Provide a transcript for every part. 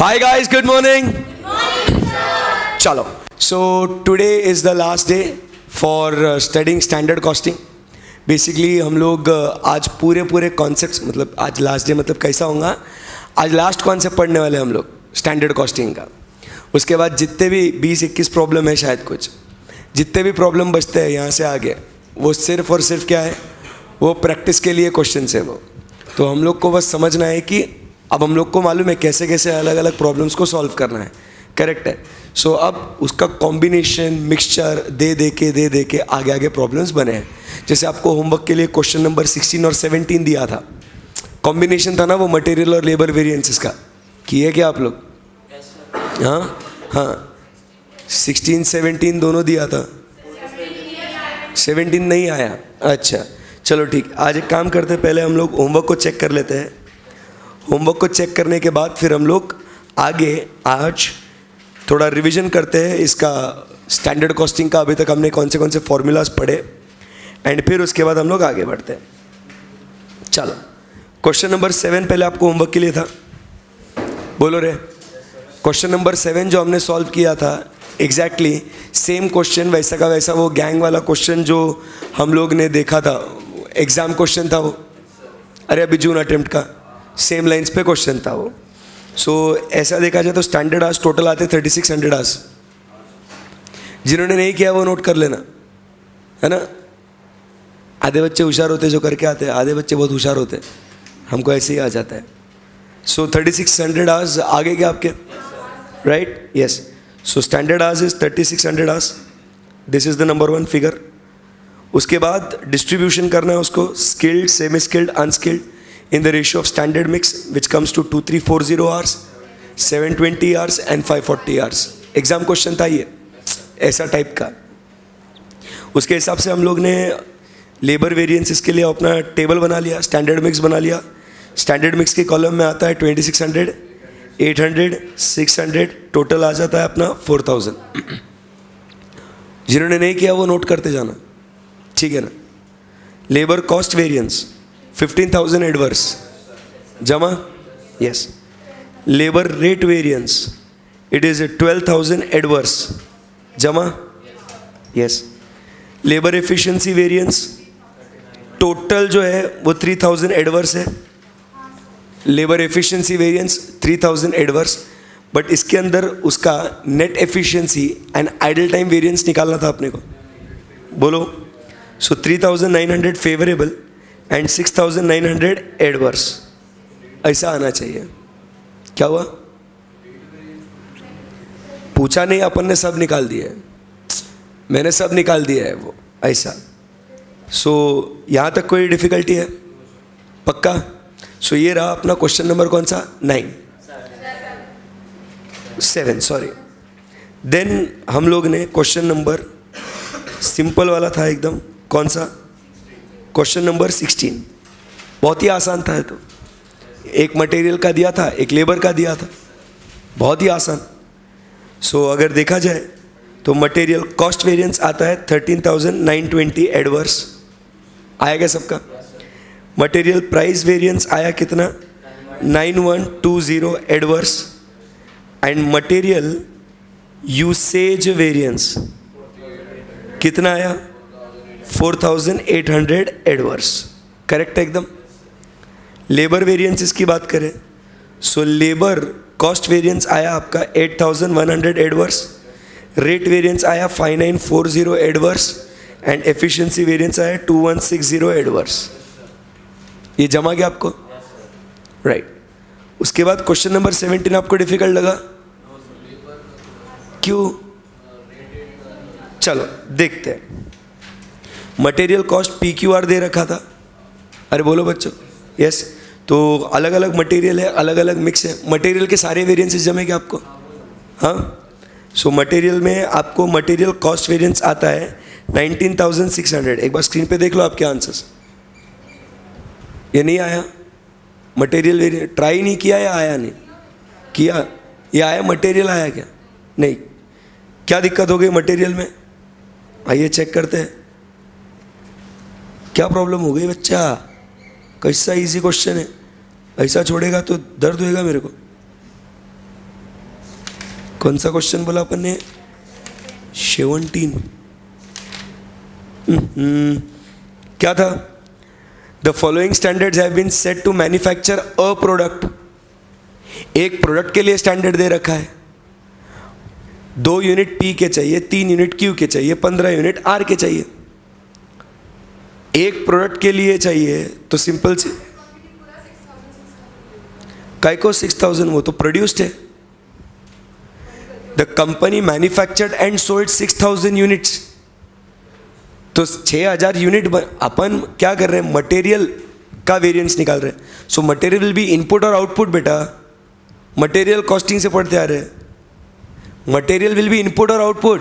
Hi guys, good morning. चलो, so today is the last day for studying standard costing. Basically हम लोग आज पूरे कॉन्सेप्ट्स मतलब आज लास्ट डे मतलब कैसा होगा, आज लास्ट कॉन्सेप्ट पढ़ने वाले हम लोग स्टैंडर्ड कॉस्टिंग का. उसके बाद जितने भी 20-21 प्रॉब्लम है, शायद कुछ जितने भी प्रॉब्लम बचते हैं यहाँ से आगे, वो सिर्फ और सिर्फ क्या है, वो प्रैक्टिस के लिए क्वेश्चन है वो. तो हम लोग को बस समझना है कि अब हम लोग को मालूम है कैसे कैसे अलग अलग प्रॉब्लम्स को सॉल्व करना है. करेक्ट है. सो अब उसका कॉम्बिनेशन मिक्सचर दे के आगे प्रॉब्लम्स बने हैं. जैसे आपको होमवर्क के लिए क्वेश्चन नंबर 16 और 17 दिया था, कॉम्बिनेशन था ना वो मटेरियल और लेबर वेरिएंसेस का. किए क्या आप लोग? हाँ 16-17 दोनों दिया था. 17 नहीं आया. अच्छा चलो ठीक. आज एक काम करते हैं, पहले हम लोग होमवर्क को चेक कर लेते हैं. होमवर्क को चेक करने के बाद फिर हम लोग आगे आज थोड़ा रिवीजन करते हैं इसका स्टैंडर्ड कॉस्टिंग का. अभी तक हमने कौन से फॉर्मूलाज पढ़े, एंड फिर उसके बाद हम लोग आगे बढ़ते हैं. चलो क्वेश्चन नंबर 7 पहले आपको होमवर्क के लिए था. बोलो रे. क्वेश्चन नंबर 7 जो हमने सॉल्व किया था, एग्जैक्टली सेम क्वेश्चन वैसा का वैसा वो गैंग वाला क्वेश्चन जो हम लोग ने देखा था, एग्ज़ाम क्वेश्चन था वो. अरे अभी जून अटेम्प्ट का सेम लाइंस पे क्वेश्चन था वो. सो ऐसा देखा जाए तो स्टैंडर्ड आवर्स टोटल आते 3600 आवर्स. जिन्होंने नहीं किया वो नोट कर लेना, है ना. आधे बच्चे होशियार होते जो करके आते हैं, आधे बच्चे बहुत होशियार होते हैं, हमको ऐसे ही आ जाता है. सो 3600 आवर्स आगे क्या आपके, right? Yes. So standard hours is 3600 hours. This is the number 1 figure. उसके बाद डिस्ट्रीब्यूशन करना है उसको, skilled, semi skilled, unskilled, in the ratio of standard mix which comes to 2340 hours, 720 hours and 540 hours. Exam question था ये ऐसा type का. उसके हिसाब से हम लोग ने लेबर वेरिएंसेस के लिए अपना टेबल बना लिया, स्टैंडर्ड मिक्स बना लिया. स्टैंडर्ड मिक्स के कॉलम में आता है 2600, 800, 600, टोटल आ जाता है अपना 4000. जिन्होंने नहीं किया वो नोट करते जाना, ठीक है ना. लेबर कॉस्ट वेरिएंस 15,000 एडवर्स जमा. Yes. Labour rate variance it is 12,000 adverse जमा. Yes. Labour efficiency variance total जो है वो 3,000 एडवर्स है. Labour efficiency variance 3,000 adverse, but इसके अंदर उसका net efficiency and idle time variance निकालना था अपने को. बोलो. सो 3,900 फेवरेबल एंड 6,900 एडवर्स, ऐसा आना चाहिए. क्या हुआ? पूछा नहीं, अपन ने सब निकाल दिया है. मैंने सब निकाल दिया है वो ऐसा. सो यहाँ तक कोई डिफिकल्टी है? पक्का. सो ये रहा अपना क्वेश्चन नंबर कौन सा, 7 सॉरी. देन हम लोग ने क्वेश्चन नंबर सिंपल वाला था एकदम, कौन सा, क्वेश्चन नंबर 16. बहुत ही आसान था. तो एक मटेरियल का दिया था, एक लेबर का दिया था, बहुत ही आसान. सो अगर देखा जाए तो मटेरियल कॉस्ट वेरिएंस आता है 13,920 एडवर्स. आएगा सबका. मटेरियल प्राइस वेरिएंस आया कितना, 9120 adverse. And material usage variance कितना आया, 4,800 एडवर्स. करेक्ट है एकदम. लेबर वेरिएंसेस की बात करें, सो लेबर कॉस्ट वेरिएंस आया आपका 8,100 एडवर्स. रेट वेरिएंस आया 5,940 एडवर्स. एंड एफिशिएंसी वेरिएंस आया 2,160 एडवर्स. ये जमा गया आपको, राइट. उसके बाद क्वेश्चन नंबर 17 आपको डिफिकल्ट लगा, क्यों? चलो देखते हैं. मटेरियल कॉस्ट PQR दे रखा था. अरे बोलो बच्चों. यस. तो अलग अलग मटेरियल है, अलग अलग मिक्स है. मटेरियल के सारे वेरिएंसेस जमेंगे आपको. हाँ. सो मटेरियल में आपको मटेरियल कॉस्ट वेरिएंस आता है 19,600. एक बार स्क्रीन पे देख लो आपके आंसर्स. ये नहीं आया मटेरियल वेरिएंस, ट्राई नहीं किया या आया नहीं किया? ये आया मटेरियल आया क्या? नहीं. क्या दिक्कत हो गई मटेरियल में? आइए चेक करते हैं क्या प्रॉब्लम हो गई बच्चा. कैसा इजी क्वेश्चन है, ऐसा छोड़ेगा तो दर्द होएगा मेरे को. कौन सा क्वेश्चन बोला अपन ने? 17। क्या था? The following standards have been set to manufacture a product. एक प्रोडक्ट के लिए स्टैंडर्ड दे रखा है, 2 यूनिट पी के चाहिए, 3 यूनिट क्यू के चाहिए, 15 यूनिट आर के चाहिए। एक प्रोडक्ट के लिए चाहिए तो सिंपल सी काय को 6000, वो तो प्रोड्यूस्ड है। The company manufactured and sold 6000 units. तो 6000 यूनिट अपन क्या कर रहे हैं? मटेरियल का वेरिएंस निकाल रहे हैं। So material will be input और आउटपुट बेटा, मटेरियल कॉस्टिंग से पढ़ते आ रहे हैं। मटेरियल विल बी इनपुट और आउटपुट,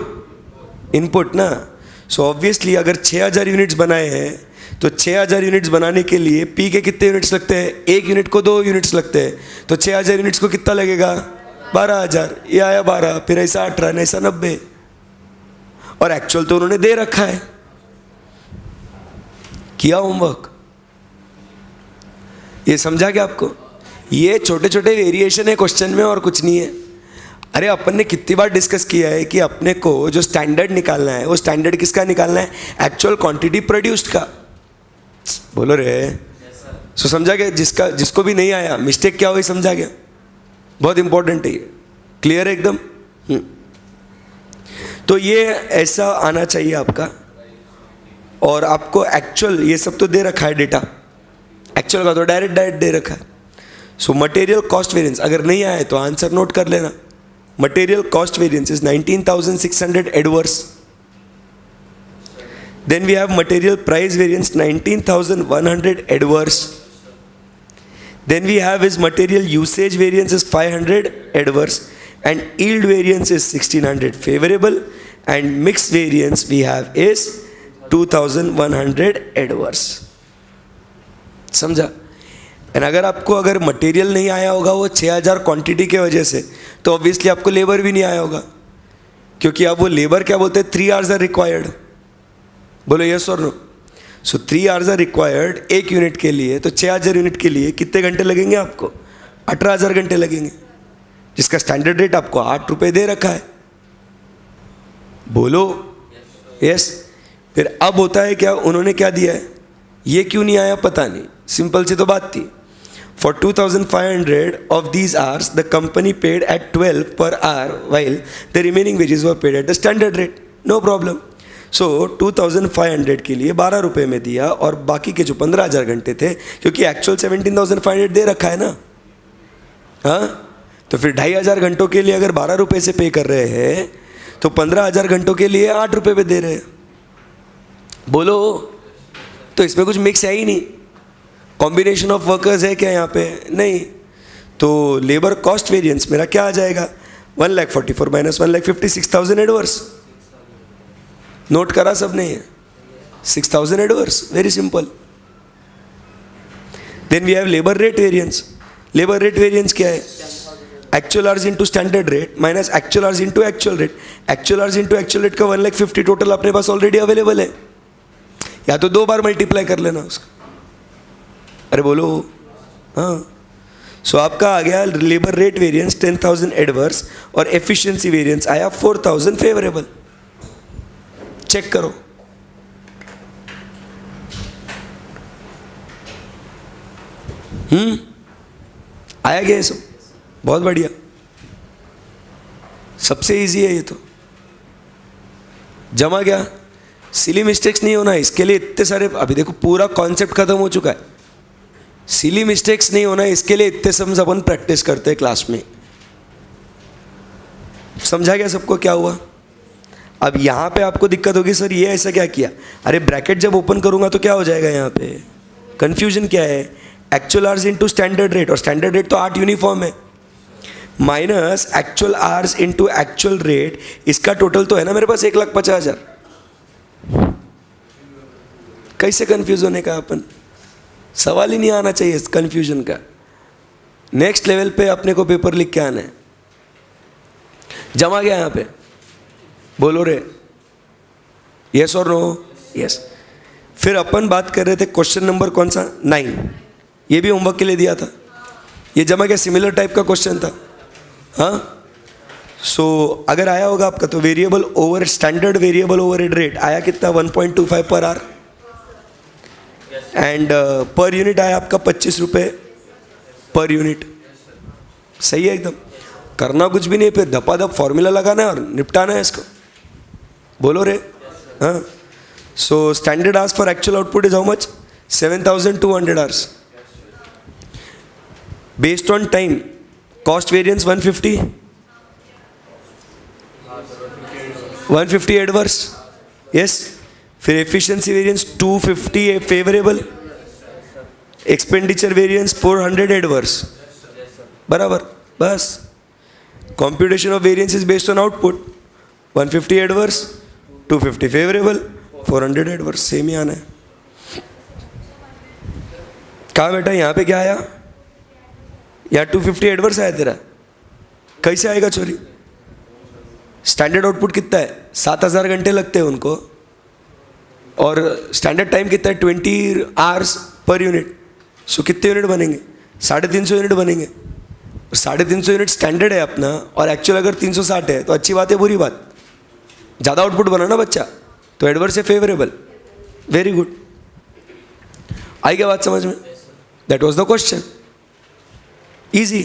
इनपुट ना। सो ऑब्वियसली अगर 6000 यूनिट्स बनाए हैं तो 6000 यूनिट्स बनाने के लिए पी के कितने यूनिट्स लगते हैं? एक यूनिट को 2 यूनिट्स लगते हैं। तो 6000 यूनिट्स को कितना लगेगा? 12000। ये आया 12, फिर ऐसा 18, ऐसा 90। और एक्चुअल तो उन्होंने दे रखा है। किया होमवर्क? ये समझा क्या आपको? ये छोटे छोटे वेरिएशन है क्वेश्चन में और कुछ नहीं है। अरे अपन ने कितनी बार डिस्कस किया है कि अपने को जो स्टैंडर्ड निकालना है वो स्टैंडर्ड किसका निकालना है? एक्चुअल क्वांटिटी प्रोड्यूस्ड का। बोलो रे। सो समझा गया? जिसको भी नहीं आया मिस्टेक क्या हुई समझा गया? बहुत इंपॉर्टेंट है ये। क्लियर है एकदम? तो ये ऐसा आना चाहिए आपका। और आपको एक्चुअल ये सब तो दे रखा है डेटा, एक्चुअल का तो डायरेक्ट दे रखा है। सो मटेरियल कॉस्ट वेरिएंस अगर नहीं आए तो आंसर नोट कर लेना। Material cost variance is 19,600 adverse. Then we have material price variance 19,100 adverse. Then we have is material usage variance is 500 adverse and yield variance is 1600 favorable and mix variance we have is 2100 adverse। समझा? And अगर material नहीं आया होगा वो 6000 quantity के वजह से, तो ऑब्वियसली आपको लेबर भी नहीं आया होगा, क्योंकि अब वो लेबर क्या बोलते हैं? 3 hours आर रिक्वायर्ड। बोलो यस और no? So 3 hours are required एक यूनिट के लिए। तो 6000 यूनिट के लिए कितने घंटे लगेंगे आपको? 18000 घंटे लगेंगे, जिसका स्टैंडर्ड रेट आपको 8 रुपये दे रखा है। बोलो यस। फिर अब होता है क्या? उन्होंने क्या दिया है? ये क्यों नहीं आया पता नहीं, सिंपल सी तो बात थी। For 2500 of these hours the company paid at 12 per hour while the remaining wages were paid at the standard rate। No problem. So 2500 के लिए 12 रुपये में दिया, और बाकी के जो 15000 घंटे थे, क्योंकि एक्चुअल 17,500 दे रखा है ना, हाँ, तो फिर 2500 घंटों के लिए अगर 12 रुपये से पे कर रहे हैं तो 15000 घंटों के लिए 8 रुपये पे दे रहे हैं। बोलो, तो इसमें कुछ मिक्स है ही नहीं। कॉम्बिनेशन ऑफ वर्कर्स है क्या यहाँ पे? नहीं। तो लेबर कॉस्ट वेरिएंस मेरा क्या आ जाएगा? 1,44,000 माइनस 1,56,000 एडवर्स। नोट करा सबने? 6000 adverse, very simple. Then we have labour rate variance. Labour rate variance क्या है? Actual hours into standard rate minus actual hours into actual rate. Actual hours into actual rate का 1,50,000 total अपने पास already available है, या तो 2 बार multiply कर लेना उसका। अरे बोलो, हाँ। सो आपका आ गया लेबर रेट वेरिएंस 10,000 एडवर्स, और एफिशिएंसी वेरिएंस आया 4,000 फेवरेबल। चेक करो। आया गया ये सब? बहुत बढ़िया, सबसे इजी है ये तो। जमा गया? सिली मिस्टेक्स नहीं होना, इसके लिए इतने सारे, अभी देखो पूरा कॉन्सेप्ट खत्म हो चुका है। सिली मिस्टेक्स नहीं होना, इसके लिए इतने सब अपन प्रैक्टिस करते हैं क्लास में। समझा गया सबको क्या हुआ? अब यहाँ पे आपको दिक्कत होगी, सर ये ऐसा क्या किया? अरे ब्रैकेट जब ओपन करूँगा तो क्या हो जाएगा यहाँ पे? कन्फ्यूजन क्या है? Actual hours into standard rate, और स्टैंडर्ड रेट तो 8 यूनिफॉर्म है, minus actual hours into actual rate, इसका टोटल तो है ना मेरे पास 1,50,000। कैसे कंफ्यूज होने का अपन? सवाल ही नहीं आना चाहिए इस कंफ्यूजन का। नेक्स्ट लेवल पे अपने को पेपर लिख के आना है। जमा गया यहाँ पे? बोलो रे, यस और नो? यस। फिर अपन बात कर रहे थे क्वेश्चन नंबर कौन सा? 9। ये भी होमवर्क के लिए दिया था। ये जमा गया? सिमिलर टाइप का क्वेश्चन था, हाँ। सो अगर आया होगा आपका तो variable over standard variable overhead rate आया कितना 1.25 per hour and per unit आया आपका 25 रुपये पर यूनिट। सही है एकदम, करना कुछ भी नहीं, फिर धपाधप फॉर्मूला लगाना है और निपटाना है इसको। बोलो रे हाँ। So standard hours for actual output is how much 7,200 hours based on time. Cost variance 150 adverse yes. फिर efficiency variance 250 favourable, expenditure variance 400 adverse बराबर। बस computation of variance is based on output 150 adverse 250 favourable 400 adverse, same ही आना है। कहा बेटा यहाँ पे क्या आया, यहाँ 250 एडवर्स आया तेरा, कैसे आएगा चोरी? स्टैंडर्ड आउटपुट कितना है 7,000 घंटे लगते हैं उनको, और स्टैंडर्ड टाइम कितना है 20 आवर्स पर यूनिट। सो कितने यूनिट बनेंगे 350 यूनिट बनेंगे। 350 यूनिट स्टैंडर्ड है अपना, और एक्चुअल अगर 360 है तो अच्छी बात है बुरी बात? ज़्यादा आउटपुट बना ना बच्चा, तो एडवर्स है फेवरेबल। वेरी गुड, आई क्या बात समझ में? That was the question, easy.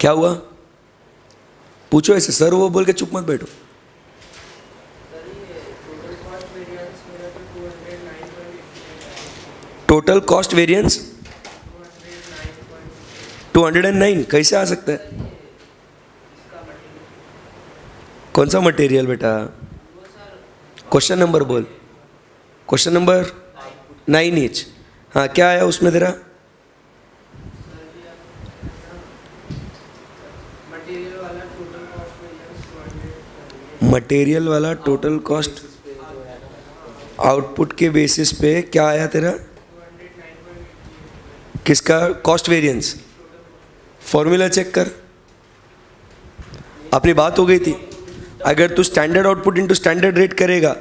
क्या हुआ पूछो ऐसे, सर वो बोल के चुप मत बैठो। टोटल कॉस्ट वेरिएंस 209 कैसे आ सकता है? कौन सा मटेरियल बेटा? क्वेश्चन नंबर बोल, क्वेश्चन नंबर 9 ईच। हाँ क्या आया उसमें तेरा? मटेरियल वाला टोटल कॉस्ट आउटपुट के बेसिस पे क्या आया तेरा? किसका कॉस्ट वेरिएंस? फॉर्मूला चेक कर, अपनी बात हो गई थी। अगर तू standard output into standard rate करेगा,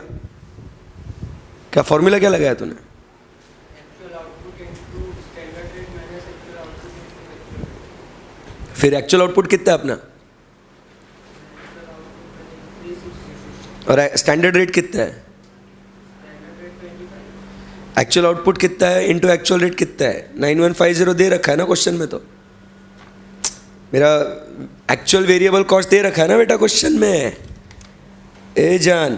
क्या फॉर्मूला क्या लगाया तूने? फिर एक्चुअल आउटपुट कितना है अपना, और स्टैंडर्ड रेट कितना है? एक्चुअल आउटपुट कितना है इनटू एक्चुअल रेट कितना है? 9150 दे रखा है ना क्वेश्चन में, तो मेरा एक्चुअल वेरिएबल कॉस्ट दे रखा है ना बेटा क्वेश्चन में। ए जान,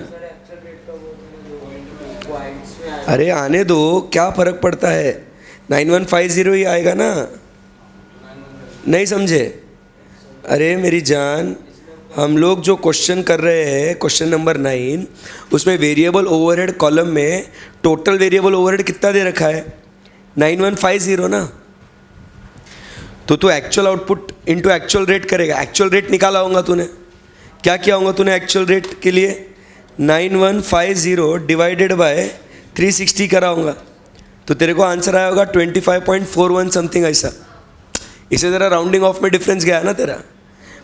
अरे आने दो, क्या फर्क पड़ता है? 9150 ही आएगा ना, नहीं समझे? अरे मेरी जान, हम लोग जो क्वेश्चन कर रहे हैं क्वेश्चन नंबर 9, उसमें वेरिएबल ओवरहेड कॉलम में टोटल वेरिएबल ओवरहेड कितना दे रखा है? 9150 ना। तो तू actual output into actual rate करेगा। एक्चुअल रेट निकाला होगा तूने, क्या किया होगा तूने एक्चुअल रेट के लिए? 9150 डिवाइडेड बाय 360 करा होगा, तो तेरे को आंसर आया होगा 25.41 समथिंग ऐसा। इसे ज़रा राउंडिंग ऑफ में डिफरेंस गया ना तेरा।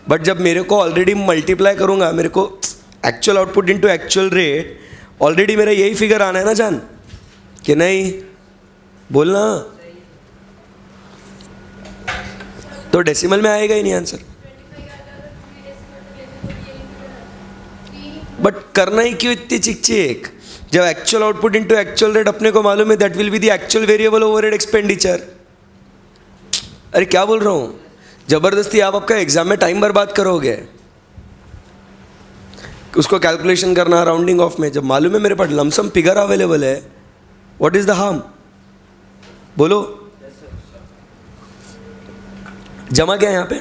बट जब मेरे को ऑलरेडी मल्टीप्लाई करूँगा, मेरे को actual output into actual rate, already मेरा यही फिगर आना है ना जान, कि नहीं? बोलना। तो डेसिमल में आएगा ही नहीं आंसर। बट करना ही क्यों इतनी चिक चिक? जब actual output into actual rate अपने को मालूम है, that will be the actual variable overhead expenditure. अरे क्या बोल रहा हूँ, जबरदस्ती आप आपका एग्जाम में टाइम बर्बाद करोगे। उसको कैलकुलेशन करना राउंडिंग ऑफ में, जब मालूम है मेरे पास लमसम फिगर अवेलेबल है, व्हाट इज द हार्म? बोलो। जमा क्या है यहाँ पे?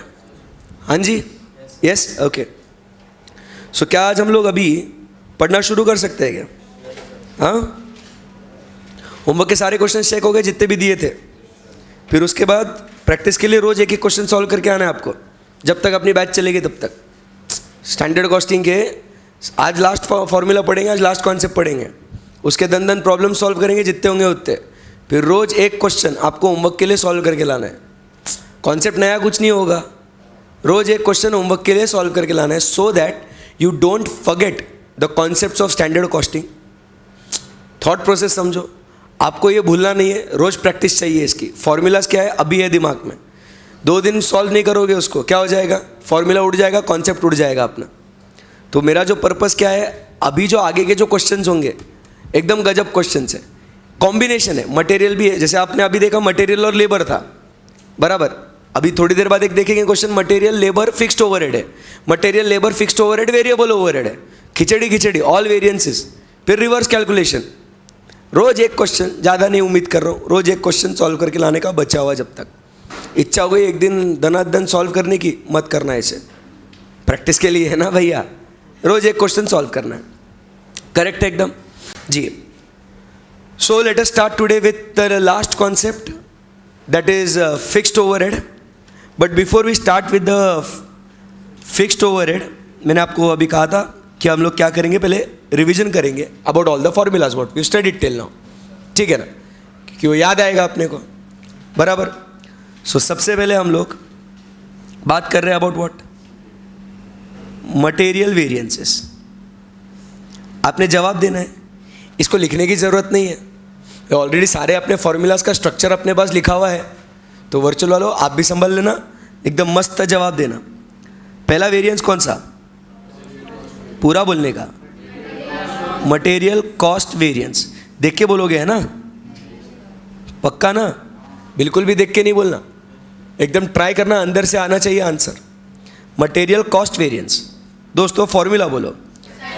हाँ जी, यस, ओके। सो क्या आज हम लोग अभी पढ़ना शुरू कर सकते हैं क्या? हाँ, होमवर्क के सारे क्वेश्चन चेक हो गए जितने भी दिए थे। फिर उसके बाद प्रैक्टिस के लिए रोज एक एक क्वेश्चन सॉल्व करके आना है आपको, जब तक अपनी बैच चलेगी तब तक। स्टैंडर्ड कॉस्टिंग के आज लास्ट फॉर्मूला पढ़ेंगे, आज लास्ट कॉन्सेप्ट पढ़ेंगे, उसके दन प्रॉब्लम सॉल्व करेंगे जितने होंगे उतने। फिर रोज एक क्वेश्चन आपको होमवर्क के लिए सॉल्व करके लाना है। कॉन्सेप्ट नया कुछ नहीं होगा, रोज एक क्वेश्चन होमवर्क के लिए सॉल्व करके लाना है, so that you don't forget the concepts of standard costing. Thought process समझो, आपको ये भूलना नहीं है, रोज प्रैक्टिस चाहिए इसकी। फॉर्मूलाज क्या है अभी है दिमाग में, 2 दिन सॉल्व नहीं करोगे उसको, क्या हो जाएगा? फॉर्मूला उड़ जाएगा, कॉन्सेप्ट उड़ जाएगा अपना। तो मेरा जो पर्पस क्या है, अभी जो आगे के जो क्वेश्चंस होंगे एकदम गजब क्वेश्चंस है, कॉम्बिनेशन है, मटेरियल भी है। जैसे आपने अभी देखा मटेरियल और लेबर था, बराबर। अभी थोड़ी देर बाद एक देखेंगे question, material labour fixed overhead है, material labour fixed overhead variable overhead है, खिचड़ी खिचड़ी ऑल वेरिएंसेस, फिर रिवर्स कैलकुलेशन। रोज एक क्वेश्चन, ज़्यादा नहीं उम्मीद कर रहा हूँ, रोज एक क्वेश्चन सॉल्व करके लाने का, बचा हुआ जब तक इच्छा हो गई एक दिन धनाधन सॉल्व करने की, मत करना ऐसे, प्रैक्टिस के लिए है ना भैया, रोज एक क्वेश्चन सॉल्व करना है। करेक्ट है एकदम जी। So let us start today with the last concept, that is fixed overhead. But before we start with the fixed overhead, मैंने आपको अभी कहा था कि हम लोग क्या करेंगे, पहले रिवीजन करेंगे about all the formulas what we studied till now, ठीक है ना, क्योंकि वो याद आएगा अपने को, बराबर। सो सबसे पहले हम लोग बात कर रहे हैं अबाउट व्हाट, मटेरियल वेरिएंसेस। आपने जवाब देना है, इसको लिखने की ज़रूरत नहीं है, ऑलरेडी सारे अपने फॉर्मूलाज का स्ट्रक्चर अपने पास लिखा हुआ है। तो वर्चुअल वालों आप भी संभाल लेना, एकदम मस्त जवाब देना। पहला वेरिएंस कौन सा, पूरा बोलने का, मटेरियल कॉस्ट वेरिएंस। देख के बोलोगे है ना, पक्का ना, बिल्कुल भी देख के नहीं बोलना, एकदम ट्राई करना, अंदर से आना चाहिए आंसर। मटेरियल कॉस्ट वेरिएंस, दोस्तों फॉर्मूला बोलो,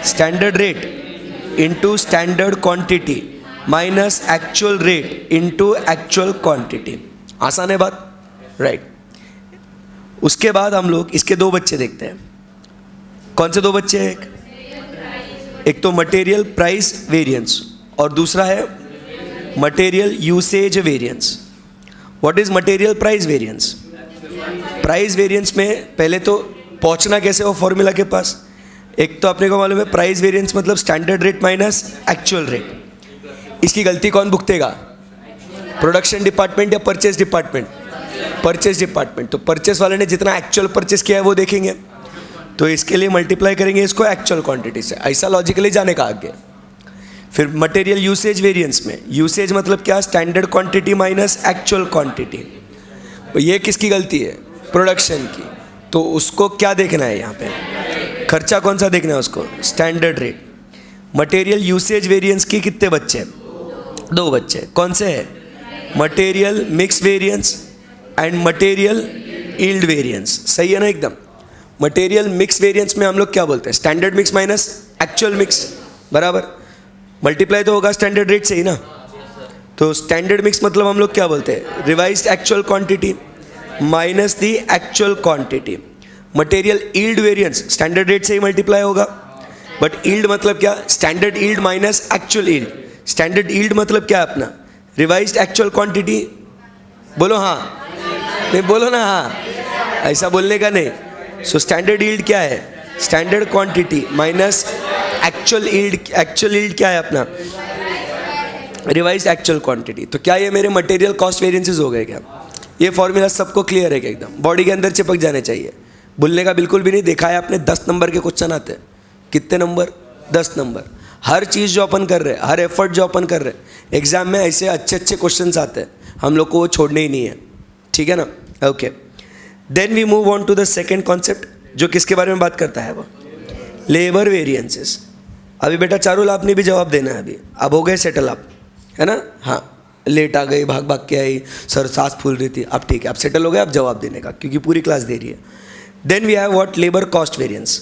standard rate into standard quantity minus actual rate into actual quantity. आसान है बात, राइट। उसके बाद हम लोग इसके 2 बच्चे देखते हैं। कौन से 2 बच्चे हैं? एक तो मटेरियल प्राइस वेरिएंस और दूसरा है material usage variance. What is material price variance? Price variance में पहले तो पहुंचना कैसे हो फॉर्मूला के पास, एक तो अपने को मालूम है प्राइस वेरिएंस मतलब standard rate minus actual rate. इसकी गलती कौन भुगतेगा, प्रोडक्शन डिपार्टमेंट या परचेज डिपार्टमेंट? Purchase department. तो परचेस वाले ने जितना एक्चुअल परचेस किया है वो देखेंगे, तो इसके लिए मल्टीप्लाई करेंगे इसको एक्चुअल क्वांटिटी से, ऐसा लॉजिकली जाने का आगे। फिर मटेरियल यूसेज वेरिएंस में, यूसेज मतलब क्या, standard quantity minus actual quantity. तो ये किसकी गलती है, प्रोडक्शन की, तो उसको क्या देखना है यहाँ पे, खर्चा कौन सा देखना है उसको, standard rate. Material usage variance की कितने बच्चे, 2 बच्चे, कौन से है, material mix variance and material yield variance. सही है ना एकदम। मटेरियल मिक्स वेरिएंस में हम लोग क्या बोलते हैं, standard mix minus actual mix, बराबर। मल्टीप्लाई तो होगा स्टैंडर्ड रेट से ही ना, तो स्टैंडर्ड मिक्स मतलब हम लोग क्या बोलते हैं, revised actual quantity minus the actual quantity. Material yield variance standard rate से ही मल्टीप्लाई होगा, बट यील्ड मतलब क्या, standard yield minus actual yield. Standard yield मतलब क्या है अपना, रिवाइज्ड एक्चुअल क्वांटिटी। बोलो हाँ, नहीं बोलो ना हाँ, ऐसा बोलने का नहीं। सो स्टैंडर्ड यील्ड क्या है, standard quantity minus actual yield. Actual yield क्या है अपना, रिवाइज्ड एक्चुअल क्वांटिटी। तो क्या ये मेरे मटेरियल कॉस्ट वेरिएंसेस हो गए क्या? ये फॉर्मूला सबको क्लियर है क्या, एकदम बॉडी के अंदर चिपक जाने चाहिए, भूलने का बिल्कुल भी नहीं। देखा है आपने 10 नंबर के क्वेश्चन आते हैं, कितने नंबर, 10 नंबर। हर चीज़ जो अपन कर रहे हैं, हर एफर्ट जो अपन कर रहे हैं, एग्जाम में ऐसे अच्छे अच्छे क्वेश्चंस आते हैं, हम लोग को वो छोड़ने ही नहीं है, ठीक है ना। Okay, then we move on to the second concept, जो किसके बारे में बात करता है, वो लेबर वेरिएंसेस। अभी बेटा चारुल आपने भी जवाब देना है, अभी अब हो गए सेटल आप, है ना। हाँ, लेट आ गई, भाग भाग के आई, सर सांस फूल रही थी, अब ठीक है, अब सेटल हो गए, अब जवाब देने का, क्योंकि पूरी क्लास दे रही है। Then we have what, labour cost variance.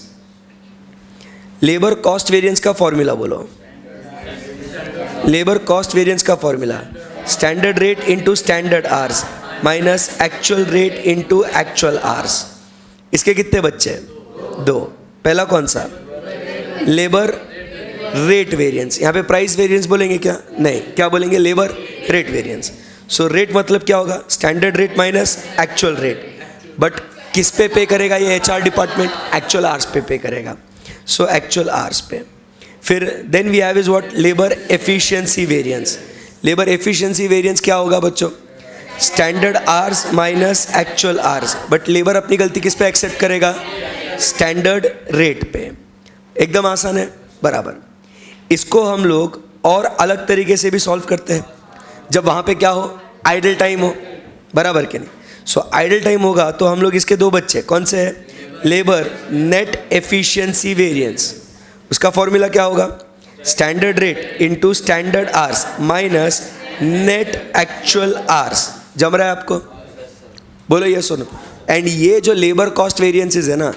Labour cost variance का फॉर्मूला बोलो, लेबर कॉस्ट वेरिएंस का formula standard rate into standard hours minus actual rate into actual hours. इसके कितने बच्चे हैं, 2। पहला कौन सा, लेबर रेट वेरिएंस। यहाँ पे प्राइस वेरिएंस बोलेंगे क्या, नहीं, क्या बोलेंगे, labour rate variance. So rate मतलब क्या होगा, standard rate minus actual rate. But किस पे करेगा ये, HR डिपार्टमेंट, एक्चुअल आवर्स पे करेगा, सो एक्चुअल आवर्स पे। फिर then we have is what, labour efficiency variance. Labour efficiency variance क्या होगा बच्चों, standard hours minus actual hours. But labour अपनी गलती किस पे एक्सेप्ट करेगा, स्टैंडर्ड रेट पे। एकदम आसान है, बराबर। इसको हम लोग और अलग तरीके से भी सॉल्व करते हैं, जब वहाँ पे क्या हो, आइडल टाइम हो, बराबर के नहीं। सो आइडल टाइम होगा तो हम लोग इसके दो बच्चे कौन से हैं, लेबर नेट एफिशिएंसी वेरिएंस, उसका फॉर्मूला क्या होगा, standard rate into standard hours minus net actual hours. जम रहा है आपको, बोलो ये सुनो। एंड ये जो लेबर कॉस्ट वेरिएंसेस है ना,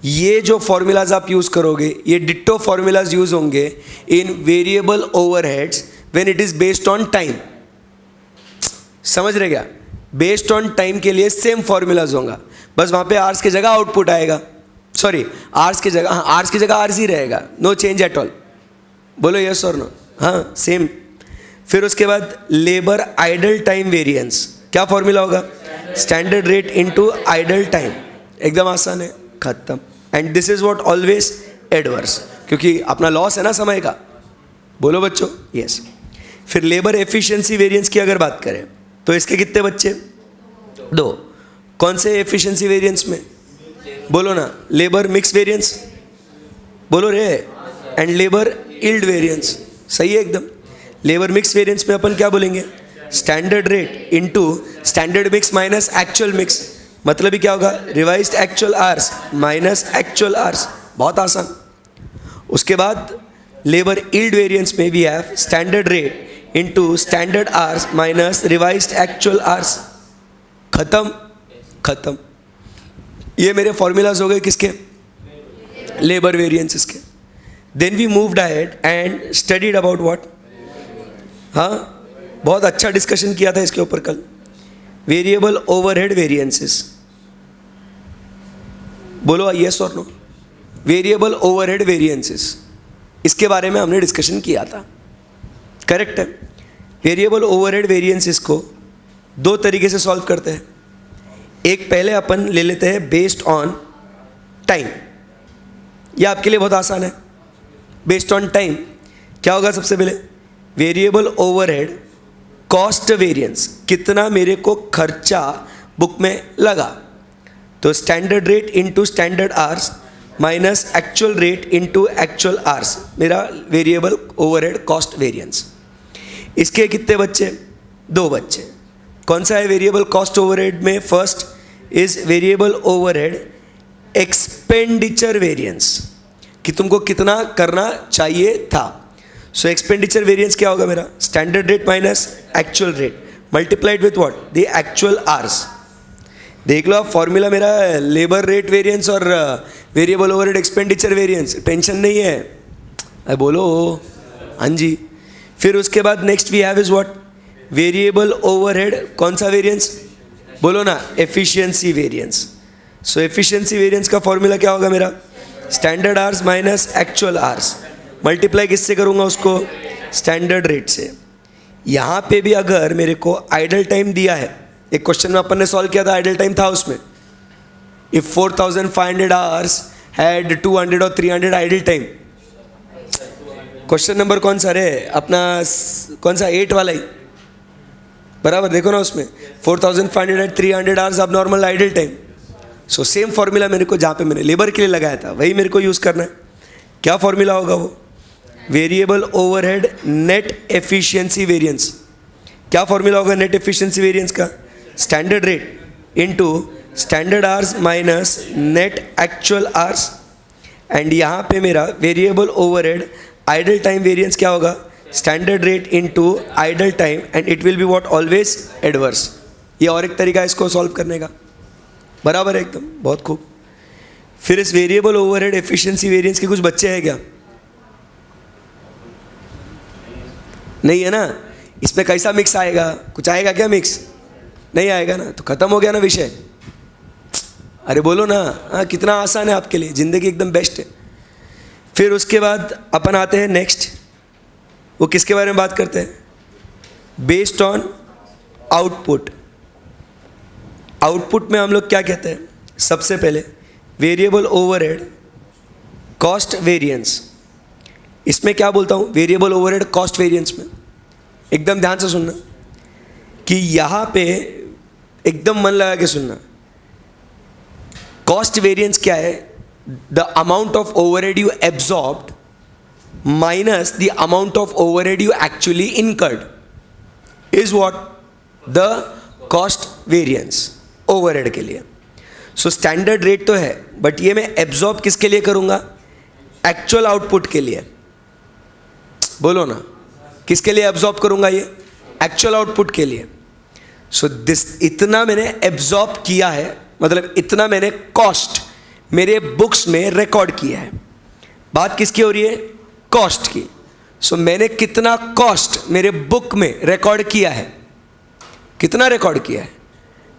ये जो फॉर्मूलाज आप यूज करोगे, ये डिट्टो फॉर्मूलाज यूज होंगे in variable overheads when it is based on time. समझ रहे क्या, बेस्ड ऑन टाइम के लिए सेम फॉर्मूलाज होगा, बस वहाँ पे आर्स की जगह आउटपुट आएगा, सॉरी आर्स की जगह, हाँ आर्स की जगह आर्स ही रहेगा, नो चेंज एट ऑल। बोलो यस और नो, हाँ सेम। फिर उसके बाद लेबर आइडल टाइम वेरिएंस, क्या फॉर्मूला होगा, standard rate into idle time, एकदम आसान है, खत्म। And this is what always adverse, क्योंकि अपना लॉस है ना समय का। बोलो बच्चों यस। फिर लेबर एफिशिएंसी वेरिएंस की अगर बात करें तो इसके कितने बच्चे, दो। कौन से एफिशिएंसी वेरिएंस में, बोलो ना, लेबर मिक्स वेरिएंस, बोलो रे, एंड लेबर यील्ड वेरिएंस, सही है एकदम। लेबर मिक्स वेरिएंस में अपन क्या बोलेंगे, standard rate into standard mix minus actual mix, मतलब ही क्या होगा, revised actual hours minus actual hours, बहुत आसान। उसके बाद लेबर यील्ड वेरिएंस में we have standard rate into standard hours minus revised actual hours, खत्म खत्म। ये मेरे फॉर्मूलाज हो गए किसके, लेबर वेरिएंसेस के। Then we moved ahead and studied about what, हाँ बहुत अच्छा डिस्कशन किया था इसके ऊपर कल, वेरिएबल ओवरहेड वेरिएंसेस। बोलो यस और नो, वेरिएबल ओवरहेड वेरिएंसेस, इसके बारे में हमने डिस्कशन किया था, करेक्ट है। वेरिएबल ओवरहेड वेरिएंसेस को दो तरीके से सॉल्व करते हैं। एक पहले अपन ले लेते हैं बेस्ड ऑन टाइम, यह आपके लिए बहुत आसान है। बेस्ड ऑन टाइम क्या होगा, सबसे पहले वेरिएबल ओवरहेड कॉस्ट वेरिएंस, कितना मेरे को खर्चा बुक में लगा, तो standard rate into standard hours minus actual rate into actual hours, मेरा वेरिएबल ओवरहेड कॉस्ट वेरिएंस। इसके कितने बच्चे, दो बच्चे। कौन सा है वेरिएबल कॉस्ट ओवरहेड में, first is variable overhead expenditure variance, कि तुमको कितना करना चाहिए था। सो एक्सपेंडिचर वेरिएंस क्या होगा मेरा, standard rate minus actual rate multiplied with what, the actual hours. देख लो आप फॉर्मूला मेरा, लेबर रेट वेरिएंस और variable overhead expenditure variance, tension नहीं है, अरे बोलो हाँ जी। फिर उसके बाद next we have is what, variable overhead कौन सा वेरिएंस, बोलो ना, efficiency variance. So efficiency variance का फॉर्मूला क्या होगा मेरा, standard hours minus actual hours, multiply किससे करूँगा उसको, स्टैंडर्ड रेट से। यहाँ पे भी अगर मेरे को आइडल टाइम दिया है, एक क्वेश्चन में अपन ने सॉल्व किया था, आइडल टाइम था उसमें, इफ 4500 आवर्स हैड 200 और 300 आइडल टाइम। क्वेश्चन नंबर कौन सा रे अपना, कौन सा 8 वाला ही, बराबर देखो ना उसमें 4500 एट 300 आवर्स अब normal idle time. So same formula मेरे को जहाँ पे मैंने लेबर के लिए लगाया था वही मेरे को यूज़ करना है। क्या फॉर्मूला होगा वो, variable overhead net efficiency variance. क्या फॉर्मूला होगा नेट एफिशिएंसी वेरिएंस का, standard rate into standard hours minus net actual hours. And यहाँ पे मेरा variable overhead idol time variance क्या होगा, standard rate into idle time, and it will be what, always adverse. ये और एक तरीका है इसको सॉल्व करने का, बराबर है एकदम, बहुत खूब। फिर इस वेरिएबल ओवरहेड एफिशिएंसी वेरिएंस के कुछ बच्चे हैं क्या, नहीं है ना। इसमें कैसा मिक्स आएगा, कुछ आएगा क्या मिक्स, नहीं आएगा ना, तो खत्म हो गया ना विषय। अरे बोलो ना, हाँ कितना आसान है आपके लिए, ज़िंदगी एकदम बेस्ट है। फिर उसके बाद अपन आते हैं नेक्स्ट, वो किसके बारे में बात करते हैं, बेस्ड ऑन आउटपुट। आउटपुट में हम लोग क्या कहते हैं, सबसे पहले वेरिएबल ओवरहेड कॉस्ट वेरिएंस। इसमें क्या बोलता हूँ, वेरिएबल ओवरहेड कॉस्ट वेरिएंस में एकदम ध्यान से सुनना, कि यहाँ पे एकदम मन लगा के सुनना। कॉस्ट वेरिएंस क्या है, the amount of overhead you absorbed minus the amount of overhead you actually incurred is what, the cost variance. Overhead के लिए। सो स्टैंडर्ड रेट तो है, बट ये मैं एब्जॉर्ब किसके लिए करूंगा? एक्चुअल आउटपुट के लिए। बोलो ना, किसके लिए एब्जॉर्ब करूंगा? ये एक्चुअल आउटपुट के लिए। सो दिस, इतना मैंने एब्जॉर्ब किया है, मतलब इतना मैंने कॉस्ट मेरे बुक्स में रिकॉर्ड किया है। बात किसकी हो रही है? कॉस्ट की। सो मैंने कितना कॉस्ट मेरे बुक में रिकॉर्ड किया है? कितना रिकॉर्ड किया है?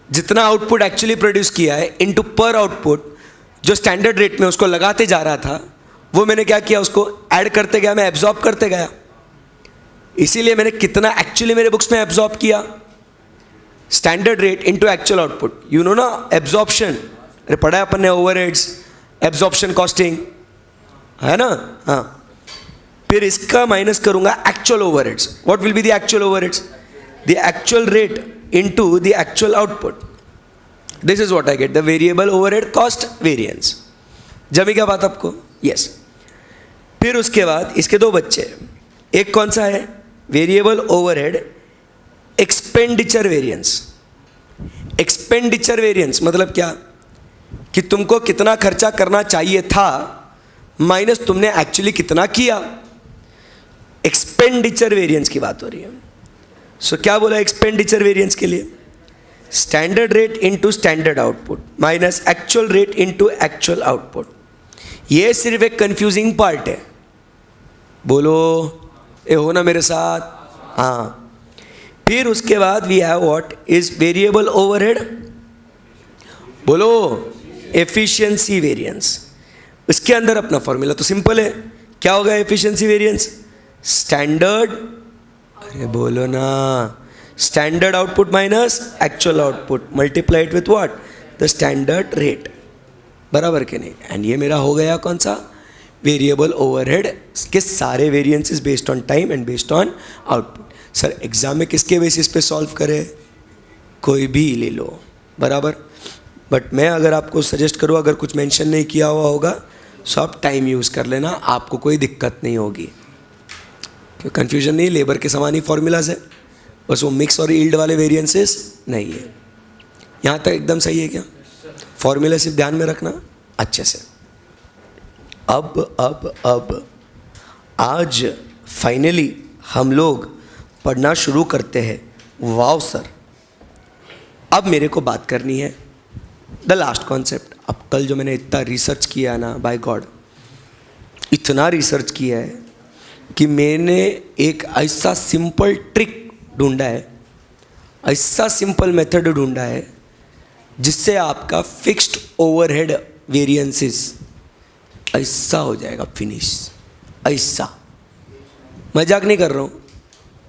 जितना आउटपुट एक्चुअली प्रोड्यूस किया है इनटू पर आउटपुट जो स्टैंडर्ड रेट में उसको लगाते जा रहा था, वो मैंने क्या किया? उसको ऐड करते गया, मैं एब्जॉर्ब करते गया। इसीलिए मैंने कितना एक्चुअली मेरे बुक्स में एब्जॉर्ब किया, standard rate into actual output. You know ना एब्जॉर्प्शन, अरे पढ़ा है अपन ने, ओवरहेड्स, एब्जॉर्प्शन कॉस्टिंग, है ना? हाँ। फिर इसका माइनस करूंगा actual overheads. What will be the actual overheads? The actual rate into the actual output. This is what I get, the variable overhead cost variance. जमी क्या बात आपको? यस। फिर उसके बाद इसके दो बच्चे, एक कौन सा है? Variable overhead expenditure variance. Expenditure variance मतलब क्या? कि तुमको कितना खर्चा करना चाहिए था माइनस तुमने एक्चुअली कितना किया। एक्सपेंडिचर वेरिएंस की बात हो रही है। सो क्या बोला एक्सपेंडिचर वेरिएंस के लिए? Standard rate into standard output minus actual rate into actual output. ये सिर्फ एक कंफ्यूजिंग पार्ट है। बोलो, ये हो ना मेरे साथ? हाँ। फिर उसके बाद we have what is variable overhead, बोलो, एफिशिएंसी वेरिएंस। इसके अंदर अपना फॉर्मूला तो सिंपल है। क्या होगा एफिशिएंसी वेरिएंस? स्टैंडर्ड, अरे बोलो ना, standard output minus actual output multiplied with what? The standard rate. बराबर के नहीं? एंड ये मेरा हो गया कौन सा? वेरिएबल ओवरहेड के सारे variances based on time and based on output. Sir exam में किसके बेसिस पे सॉल्व करें? कोई भी ले लो, बराबर। बट मैं अगर आपको सजेस्ट करूँ, अगर कुछ मेंशन नहीं किया हुआ होगा सो आप टाइम यूज़ कर लेना, आपको कोई दिक्कत नहीं होगी। क्यों कन्फ्यूजन नहीं? लेबर के समान ही फॉर्मूलाज है, बस वो मिक्स और ईल्ड वाले वेरिएंसेस नहीं है। यहाँ तक एकदम सही है क्या? फॉर्मूला सिर्फ ध्यान में रखना अच्छे से। अब आज फाइनली हम लोग पढ़ना शुरू करते हैं। वाव सर, अब मेरे को बात करनी है द लास्ट कॉन्सेप्ट। अब कल जो मैंने इतना रिसर्च किया ना, बाय गॉड इतना रिसर्च किया है कि मैंने एक ऐसा सिंपल ट्रिक ढूंढा है, ऐसा सिंपल मेथड ढूंढा है जिससे आपका फिक्स्ड ओवरहेड वेरिएंसेस ऐसा हो जाएगा फिनिश। ऐसा मजाक नहीं कर रहा हूँ।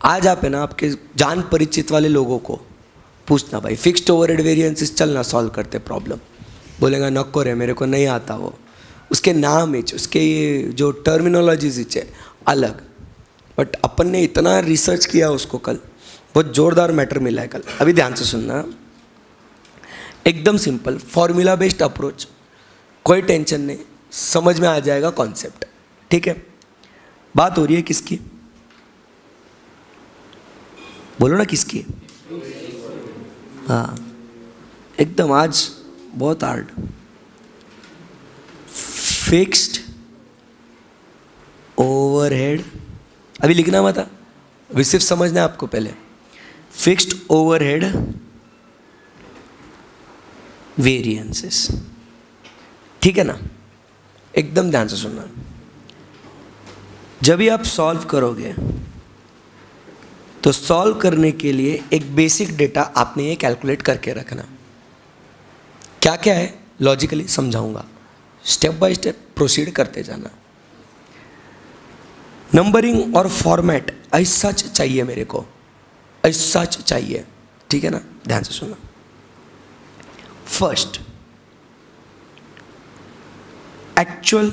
आज आप है ना आपके जान परिचित वाले लोगों को पूछना, भाई फिक्स्ड ओवरहेड वेरिएंसेस चलना सॉल्व करते प्रॉब्लम, बोलेगा नको रे मेरे को नहीं आता वो। उसके नाम ही, उसके ये जो टर्मिनोलॉजीज है अलग, बट अपन ने इतना रिसर्च किया उसको, कल बहुत ज़ोरदार मैटर मिला है कल। अभी ध्यान से सुनना, एकदम सिंपल फॉर्मूला बेस्ड अप्रोच, कोई टेंशन नहीं, समझ में आ जाएगा कॉन्सेप्ट। ठीक है? बात हो रही है किसकी? बोलो ना किसकी? हाँ, एकदम आज बहुत हार्ड। फिक्स्ड ओवरहेड, अभी लिखना मत, अभी सिर्फ समझना है आपको पहले। फिक्स्ड ओवरहेड वेरिएंसेस, ठीक है ना? एकदम ध्यान से सुनना। जब भी आप सॉल्व करोगे तो सॉल्व करने के लिए एक बेसिक डेटा आपने ये कैलकुलेट करके रखना। क्या क्या है लॉजिकली समझाऊंगा, स्टेप बाय स्टेप प्रोसीड करते जाना। नंबरिंग और फॉर्मेट ऐसा चाहिए मेरे को, ऐसा चाहिए, ठीक है ना? ध्यान से सुनना। First, actual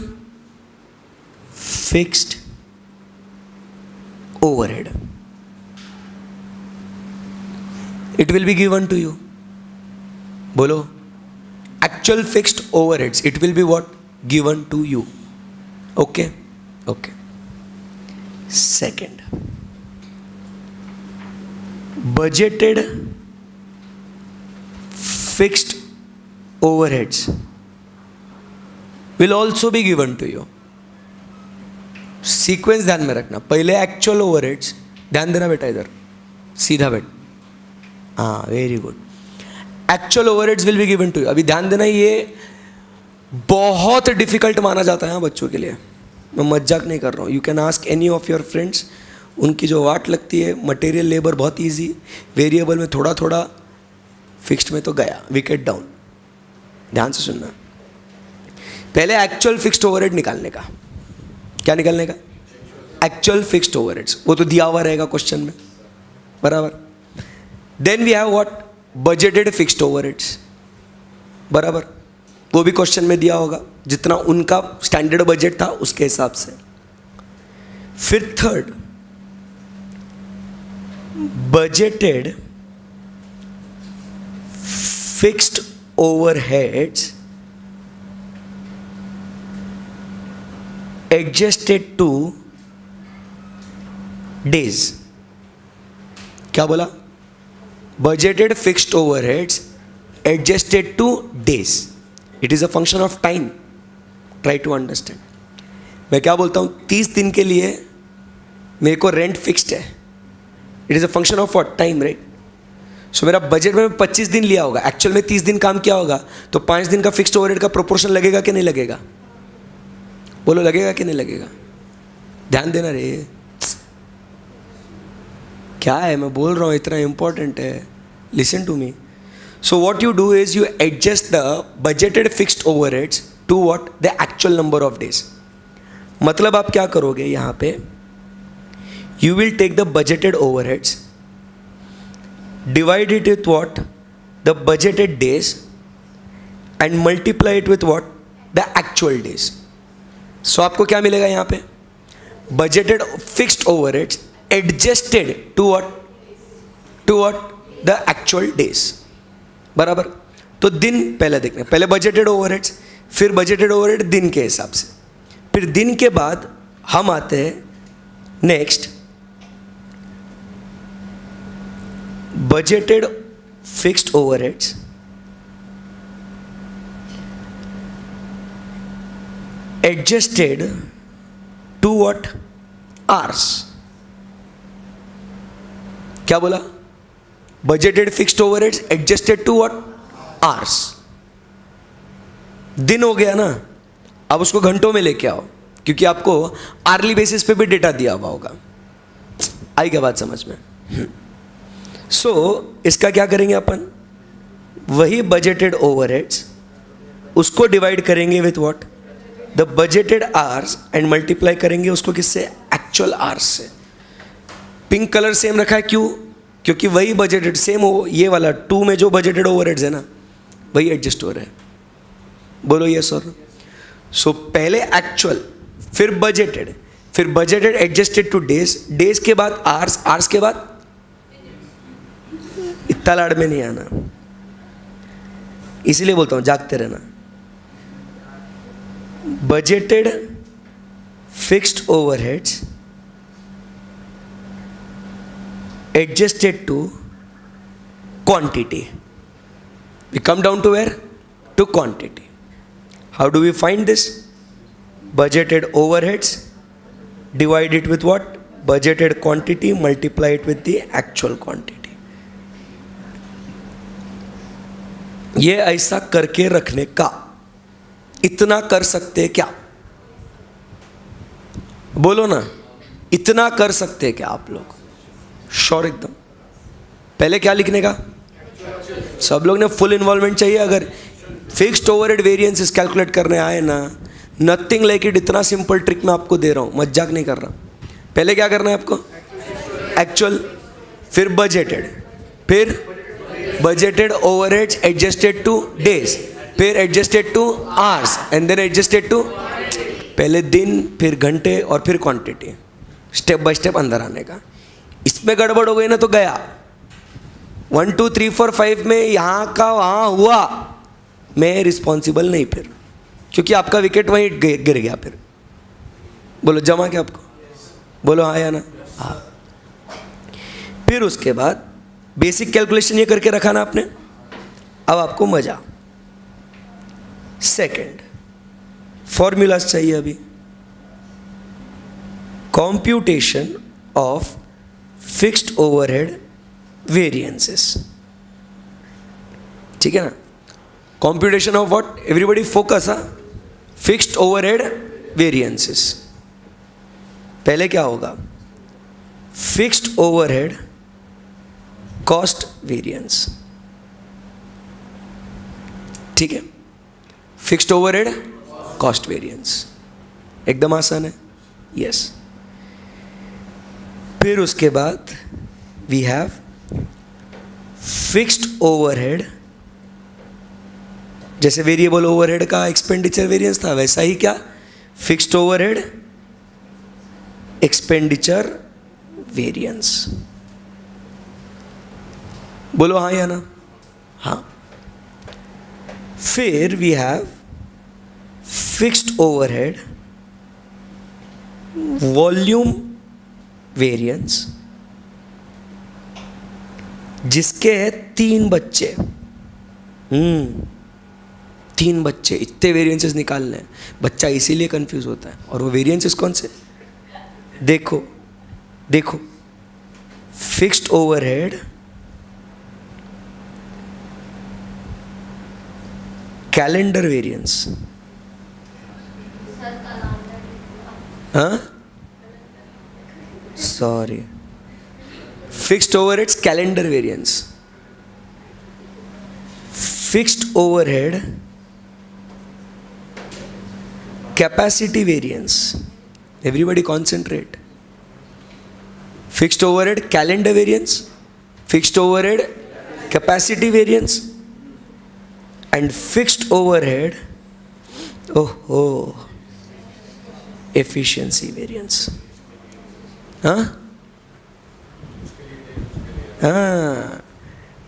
fixed overhead, it will be given to you. बोलो, actual fixed overheads, it will be what? Given to you. Okay? Okay. Second, budgeted fixed overheads will also be given to you. Sequence ध्यान में रखना, पहले actual overheads, ध्यान देना बेटा इधर, सीधा बैठ, हाँ very good. Actual overheads will be given to you. अभी ध्यान देना, ये बहुत डिफिकल्ट माना जाता है बच्चों के लिए, मैं मजाक नहीं कर रहा हूँ. You can ask any of your friends, उनकी जो वाट लगती है, मटेरियल लेबर बहुत इजी, वेरिएबल में थोड़ा थोड़ा, फिक्स्ड में तो गया विकेट डाउन. ध्यान से सुनना, पहले एक्चुअल फिक्स्ड ओवरहेड निकालने का. क्या निकालने का? एक्चुअल फिक्स्ड ओवरहेड्स, वो तो दिया हुआ रहेगा क्वेश्चन में, बराबर. Then we have what? Budgeted fixed overheads, बराबर, वो भी क्वेश्चन में दिया होगा, जितना उनका स्टैंडर्ड बजट था उसके हिसाब से. फिर third, budgeted fixed overheads adjusted to days. क्या बोला? Budgeted fixed overheads adjusted to days. It is a function of time. Try to understand. मैं क्या बोलता हूं? 30 दिन के लिए मेरे को रेंट फिक्स्ड है. It is a function of what? Time, right. So मेरा बजट में 25 दिन लिया होगा, एक्चुअल में 30 दिन काम किया होगा, तो 5 दिन का फिक्स्ड ओवरहेड का प्रोपोर्शन लगेगा कि नहीं लगेगा? बोलो, लगेगा कि नहीं लगेगा? ध्यान देना रे. क्या है मैं बोल रहा हूँ, इतना इंपॉर्टेंट है. Listen to me. So what you do is you adjust the budgeted fixed overheads to what? The actual number of days. मतलब आप क्या करोगे यहाँ पे? You will take the budgeted overheads, divide it with what? The budgeted days, and multiply it with what? The actual days. सो आपको क्या मिलेगा यहाँ पे? Budgeted fixed overheads adjusted to what? To what? The actual days, बराबर. तो दिन पहले देखना, पहले बजटेड ओवरहेड्स, फिर बजटेड ओवरहेड दिन के हिसाब से, फिर दिन के बाद हम आते हैं next budgeted fixed overheads adjusted to what? Hours. क्या बोला? Budgeted fixed overheads adjusted to what? Hours. दिन हो गया ना, अब उसको घंटों में लेके आओ, क्योंकि आपको आर्ली बेसिस पे भी डेटा दिया हुआ होगा. आई क्या बात समझ में? सो इसका क्या करेंगे अपन? वही बजटेड ओवरहेड्स, उसको डिवाइड करेंगे with what? The budgeted hours, and multiply करेंगे उसको किससे? एक्चुअल आवर्स से. पिंक कलर सेम रखा है, क्यों? क्योंकि वही बजटेड सेम हो, ये वाला 2 में जो बजटेड ओवरहेड्स है ना, वही एडजस्ट हो रहा है. बोलो यस और नो. सो पहले एक्चुअल, फिर बजटेड, फिर budgeted adjusted to days, days के बाद आवर्स, आवर्स के बाद इतना लाड़ में नहीं आना, इसीलिए बोलता हूं जागते रहना. Budgeted fixed overheads adjusted to quantity. We come down to where? To quantity. How do we find this? Budgeted overheads, divide it with what? Budgeted quantity, multiply it with the actual quantity. ये ऐसा करके रखने का, इतना कर सकते क्या? बोलो ना, इतना कर सकते क्या आप लोग? श्योर एकदम. पहले क्या लिखने का? सब लोग ने फुल इन्वॉल्वमेंट चाहिए. अगर फिक्स्ड ओवरहेड वेरिएंसेस कैलकुलेट करने आए ना, नथिंग लाइक इट. इतना सिंपल ट्रिक मैं आपको दे रहा हूँ, मजाक नहीं कर रहा. पहले क्या करना है आपको? एक्चुअल, फिर बजटेड, फिर budgeted overheads adjusted to days, फिर adjusted to hours, and then adjusted to, पहले दिन, फिर घंटे, और फिर क्वांटिटी. स्टेप बाय स्टेप अंदर आने का. इसमें गड़बड़ हो गई ना तो गया. 1 2 3 4 5 में यहाँ का वहाँ हुआ, मैं रिस्पॉन्सिबल नहीं फिर, क्योंकि आपका विकेट वहीं गिर गया. फिर बोलो जमा क्या आपको? बोलो हाँ या ना? हाँ. फिर उसके बाद बेसिक कैलकुलेशन ये करके रखा ना आपने. अब आपको मजा। सेकंड, फॉर्मूलाज चाहिए अभी। Computation of fixed overhead variances, ठीक है ना। Computation of what, everybody focus, fixed overhead variances. पहले क्या होगा, फिक्स्ड ओवरहेड कॉस्ट वेरिएंस, ठीक है। फिक्स्ड ओवरहेड कॉस्ट वेरिएंस एकदम आसान है, यस। फिर उसके बाद वी हैव फिक्स्ड ओवरहेड, जैसे वेरिएबल ओवरहेड का एक्सपेंडिचर वेरिएंस था, वैसा ही क्या, फिक्स्ड ओवरहेड एक्सपेंडिचर वेरिएंस। बोलो हाँ या ना, हाँ। फिर we have fixed overhead volume variance, जिसके है 3 बच्चे। 3 बच्चे, इतने वेरिएंसेस निकालने हैं, बच्चा इसीलिए कंफ्यूज होता है। और वो वेरिएंसेस कौन से, देखो देखो, फिक्स्ड ओवरहेड कैलेंडर वेरिएंस, हाँ sorry, fixed overheads calendar variance, fixed overhead capacity variance. Everybody concentrate. Fixed overhead calendar variance, fixed overhead capacity variance and fixed overhead efficiency variance. हाँ हाँ,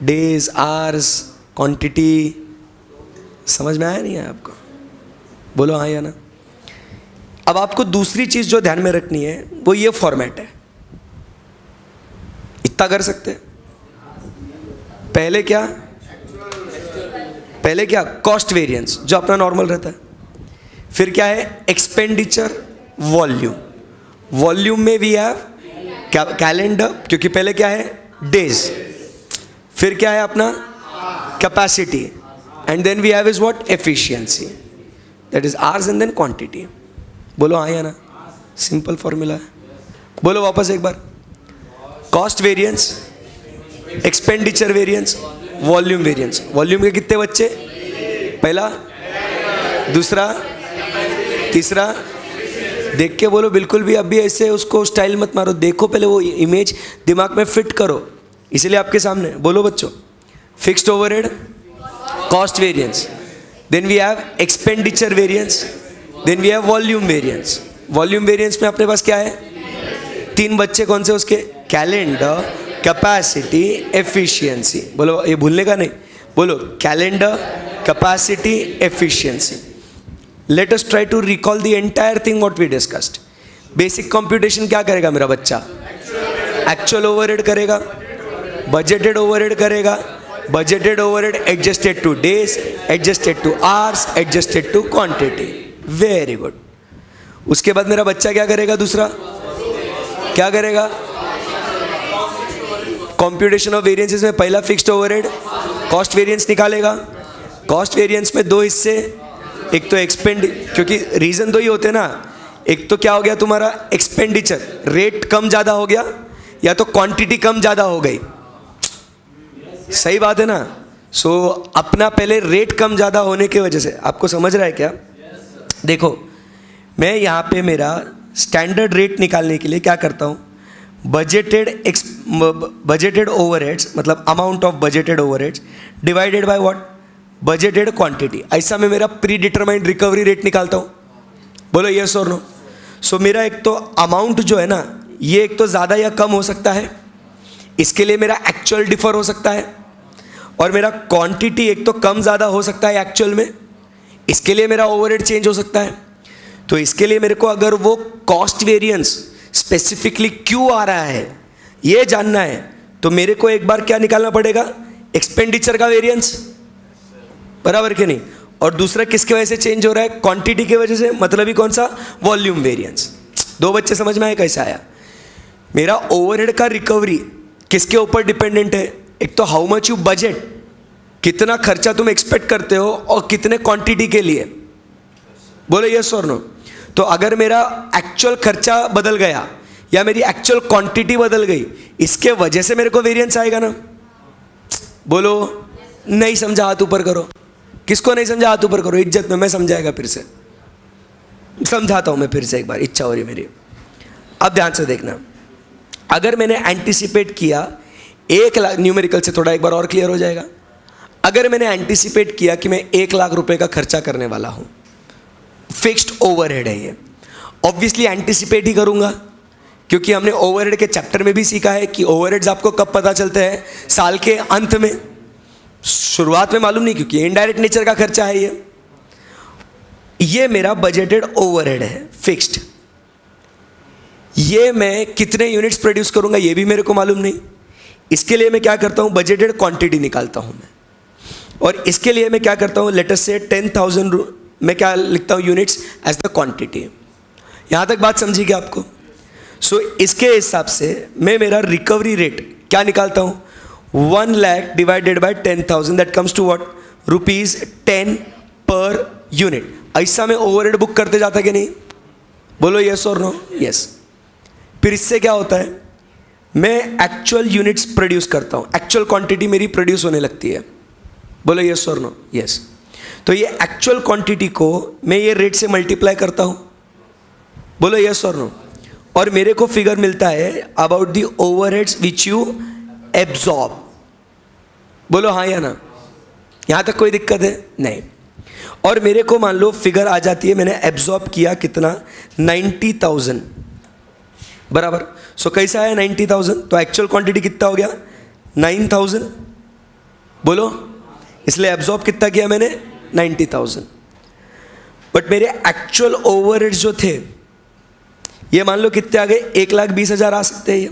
डेज, आवर्स, क्वांटिटी, समझ में आया नहीं है आपको, बोलो हाँ या ना। अब आपको दूसरी चीज जो ध्यान में रखनी है वो ये फॉर्मेट है, इतना कर सकते हैं। पहले क्या, कॉस्ट वेरिएंस जो अपना नॉर्मल रहता है। फिर क्या है, एक्सपेंडिचर वॉल्यूम। वॉल्यूम में भी है कैलेंडर, क्योंकि पहले क्या है, डेज। फिर क्या है अपना capacity, and then we have is what, efficiency, that is hours and then quantity. बोलो हाँ या ना, सिंपल फॉर्मूला है। बोलो वापस एक बार, cost variance, expenditure variance, volume variance. Volume के कितने बच्चे, पहला, दूसरा, तीसरा। देख के बोलो, बिल्कुल भी अभी ऐसे उसको स्टाइल मत मारो, देखो पहले वो इमेज दिमाग में फिट करो, इसलिए आपके सामने। बोलो बच्चों, fixed overhead cost variance, then we have expenditure variance, then we have volume variance. Volume variance में अपने पास क्या है, 3 बच्चे कौन से उसके, कैलेंडर, कैपेसिटी, एफिशिएंसी। बोलो, ये भूलने का नहीं, बोलो calendar, capacity, efficiency. Let us try to recall the entire thing what we discussed. Basic computation क्या करेगा मेरा बच्चा, एक्चुअल ओवरहेड करेगा, बजटेड ओवरहेड करेगा, budgeted overhead adjusted to days, adjusted to hours, adjusted to quantity. Very good. उसके बाद मेरा बच्चा क्या करेगा, दूसरा क्या करेगा, कंप्यूटेशन ऑफ वेरिएंसेस में पहला फिक्स्ड ओवरहेड कॉस्ट वेरिएंस निकालेगा। कॉस्ट वेरिएंस में 2 हिस्से, एक तो क्योंकि रीजन 2 ही होते हैं ना, एक तो क्या हो गया तुम्हारा एक्सपेंडिचर, रेट कम ज़्यादा हो गया, या तो क्वांटिटी कम ज़्यादा हो गई। सही बात है ना। सो अपना पहले रेट कम ज़्यादा होने की वजह से, आपको समझ रहा है क्या, देखो मैं यहाँ पे मेरा स्टैंडर्ड रेट निकालने के लिए क्या करता हूँ, बजटेड ओवरहेड्स मतलब amount of budgeted overheads divided by what, budgeted quantity. ऐसा मैं मेरा प्री डिटरमाइंड रिकवरी रेट निकालता हूँ। बोलो यस और नो। सो मेरा एक तो अमाउंट जो है ना, ये एक तो ज़्यादा या कम हो सकता है, इसके लिए मेरा एक्चुअल डिफर हो सकता है, और मेरा क्वांटिटी एक तो कम ज़्यादा हो सकता है एक्चुअल में, इसके लिए मेरा ओवरहेड चेंज हो सकता है। तो इसके लिए मेरे को अगर वो कॉस्ट वेरिएंस स्पेसिफिकली क्यों आ रहा है ये जानना है, तो मेरे को एक बार क्या निकालना पड़ेगा, एक्सपेंडिचर का वेरिएंस, बराबर के नहीं। और दूसरा किसकी वजह से चेंज हो रहा है? क्वांटिटी की वजह से, मतलब ही कौन सा? Volume variance. दो बच्चे समझ में आए कैसा आया? मेरा ओवरहेड का रिकवरी किसके ऊपर डिपेंडेंट है? एक तो हाउ मच यू बजट, कितना खर्चा तुम एक्सपेक्ट करते हो और कितने क्वांटिटी के लिए। बोलो यस और नो। तो अगर मेरा एक्चुअल खर्चा बदल गया या मेरी एक्चुअल क्वांटिटी बदल गई, इसके वजह से मेरे को वेरिएंस आएगा ना। बोलो नहीं समझा, हाथ ऊपर करो। किसको नहीं समझा? हाथ ऊपर करो। इज्जत में मैं समझाएगा, फिर से समझाता हूं मैं फिर से एक बार, इच्छा हो रही मेरी। अब ध्यान से देखना, अगर मैंने एंटीसिपेट किया 1 लाख, न्यूमेरिकल से थोड़ा एक बार और क्लियर हो जाएगा। अगर मैंने एंटीसिपेट किया कि मैं 1 लाख रुपए का खर्चा करने वाला हूं, फिक्स्ड ओवरहेड है ये, ऑब्वियसली एंटीसिपेट ही करूंगा, क्योंकि हमने ओवरहेड के चैप्टर में भी सीखा है कि ओवरहेड्स आपको कब पता चलते हैं? साल के अंत में। शुरुआत में मालूम नहीं, क्योंकि इनडायरेक्ट नेचर का खर्चा है ये मेरा बजटेड ओवरहेड है फिक्स्ड। ये मैं कितने यूनिट्स प्रोड्यूस करूंगा ये भी मेरे को मालूम नहीं। इसके लिए मैं क्या करता हूं? बजटेड क्वांटिटी निकालता हूं मैं। और इसके लिए मैं क्या करता हूं? लेट अस से 10,000 मैं क्या लिखता हूं? Units as the quantity. यहां तक बात समझी क्या आपको? सो इसके हिसाब से मैं मेरा रिकवरी रेट क्या निकालता हूं? 1 lakh divided by 10,000, that comes to what? ₹10 per unit. ऐसा मैं ओवरहेड बुक करते जाता कि नहीं? बोलो यस और नो। यस। फिर इससे क्या होता है? मैं एक्चुअल यूनिट्स प्रोड्यूस करता हूं, एक्चुअल क्वांटिटी मेरी प्रोड्यूस होने लगती है। बोलो यस और नो। यस। तो ये एक्चुअल क्वांटिटी को मैं ये रेट से मल्टीप्लाई करता हूं। बोलो यस और नो। और मेरे को फिगर मिलता है about the overheads which you absorb. बोलो हाँ या ना। यहां तक कोई दिक्कत है? नहीं। और मेरे को मान लो फिगर आ जाती है, मैंने एब्जॉर्ब किया कितना? 90,000। बराबर। सो कैसा है 90,000? तो एक्चुअल क्वांटिटी कितना हो गया? 9,000। बोलो, इसलिए एब्जॉर्ब कितना किया मैंने? 90,000। बट मेरे एक्चुअल ओवरहेड्स जो थे ये मान लो कितने आ गए? 1,20,000 आ सकते हैं ये।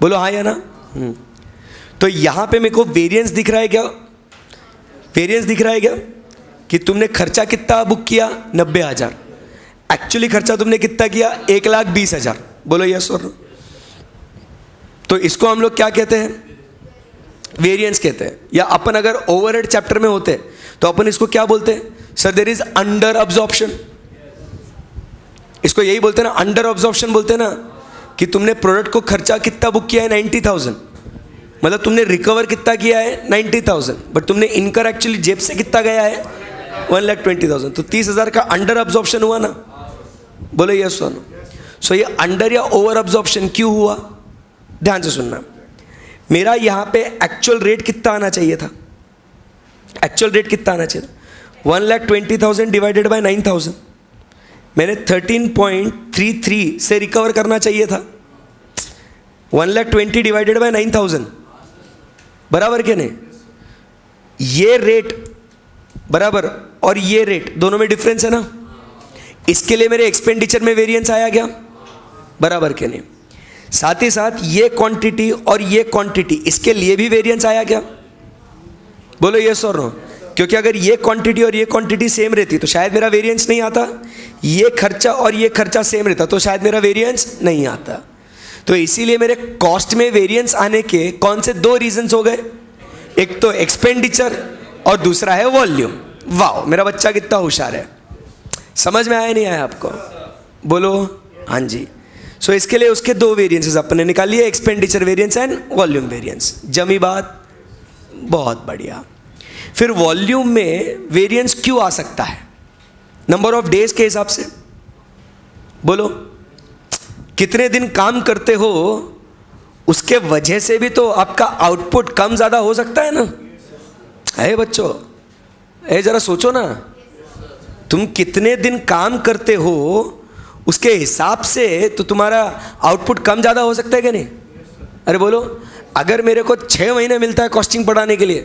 बोलो हाँ या ना। तो यहां पे मेरे को वेरिएंस दिख रहा है क्या? वेरिएंस दिख रहा है क्या कि तुमने खर्चा कितना बुक किया? 90,000। एक्चुअली खर्चा तुमने कितना किया? 1,20,000। बोलो यस और नो। तो इसको हम लोग क्या कहते हैं? वेरिएंस कहते हैं। या अपन अगर ओवरहेड चैप्टर में होते तो अपन इसको क्या बोलते हैं? Sir there is under absorption. इसको यही बोलते हैं ना, अंडर अब्जॉर्प्शन बोलते हैं ना, कि तुमने प्रोडक्ट को खर्चा कितना बुक किया है? 90,000। मतलब तुमने रिकवर कितना किया है? 90,000। बट तुमने इनकर एक्चुअली जेब से कितना गया है? 1,20,000। तो 30,000 का अंडर अब्जॉर्प्शन हुआ ना। बोलो यस और नो। सो ये अंडर या ओवर अब्जॉर्प्शन क्यों हुआ? ध्यान से सुनना। मेरा यहाँ पे एक्चुअल रेट कितना आना चाहिए था? एक्चुअल रेट कितना आना चाहिए था? 1,20,000 डिवाइडेड बाय 9,000। मैंने 13.33 से रिकवर करना चाहिए था। 1,20,000 डिवाइडेड बाय 9,000 बराबर क्या नहीं? ये रेट बराबर और ये रेट दोनों में डिफरेंस है ना। इसके लिए मेरे एक्सपेंडिचर में वेरिएंस आया क्या? बराबर क्या नहीं? साथ ही साथ ये क्वांटिटी और ये क्वांटिटी, इसके लिए भी वेरिएंस आया क्या? बोलो यस और नो। क्योंकि अगर ये क्वांटिटी और ये क्वांटिटी सेम रहती तो शायद मेरा वेरिएंस नहीं आता। ये खर्चा और ये खर्चा सेम रहता तो शायद मेरा वेरिएंस नहीं आता। तो इसीलिए मेरे कॉस्ट में वेरिएंस आने के कौन से 2 रीजंस हो गए? एक तो एक्सपेंडिचर और दूसरा है वॉल्यूम। वाह, मेरा बच्चा कितना होशियार है। समझ में आया नहीं आया आपको? बोलो हाँ जी। सो इसके लिए उसके 2 वेरिएंसेस अपने निकाल लिए, expenditure variance and volume variance. जमी बात? बहुत बढ़िया। फिर वॉल्यूम में वेरिएंस क्यों आ सकता है? नंबर ऑफ डेज के हिसाब से। बोलो, कितने दिन काम करते हो उसके वजह से भी तो आपका आउटपुट कम ज़्यादा हो सकता है ना। है बच्चों, जरा सोचो ना, तुम कितने दिन काम करते हो उसके हिसाब से तो तुम्हारा आउटपुट कम ज़्यादा हो सकता है क्या नहीं? अरे बोलो, अगर मेरे को 6 महीने मिलता है कॉस्टिंग पढ़ाने के लिए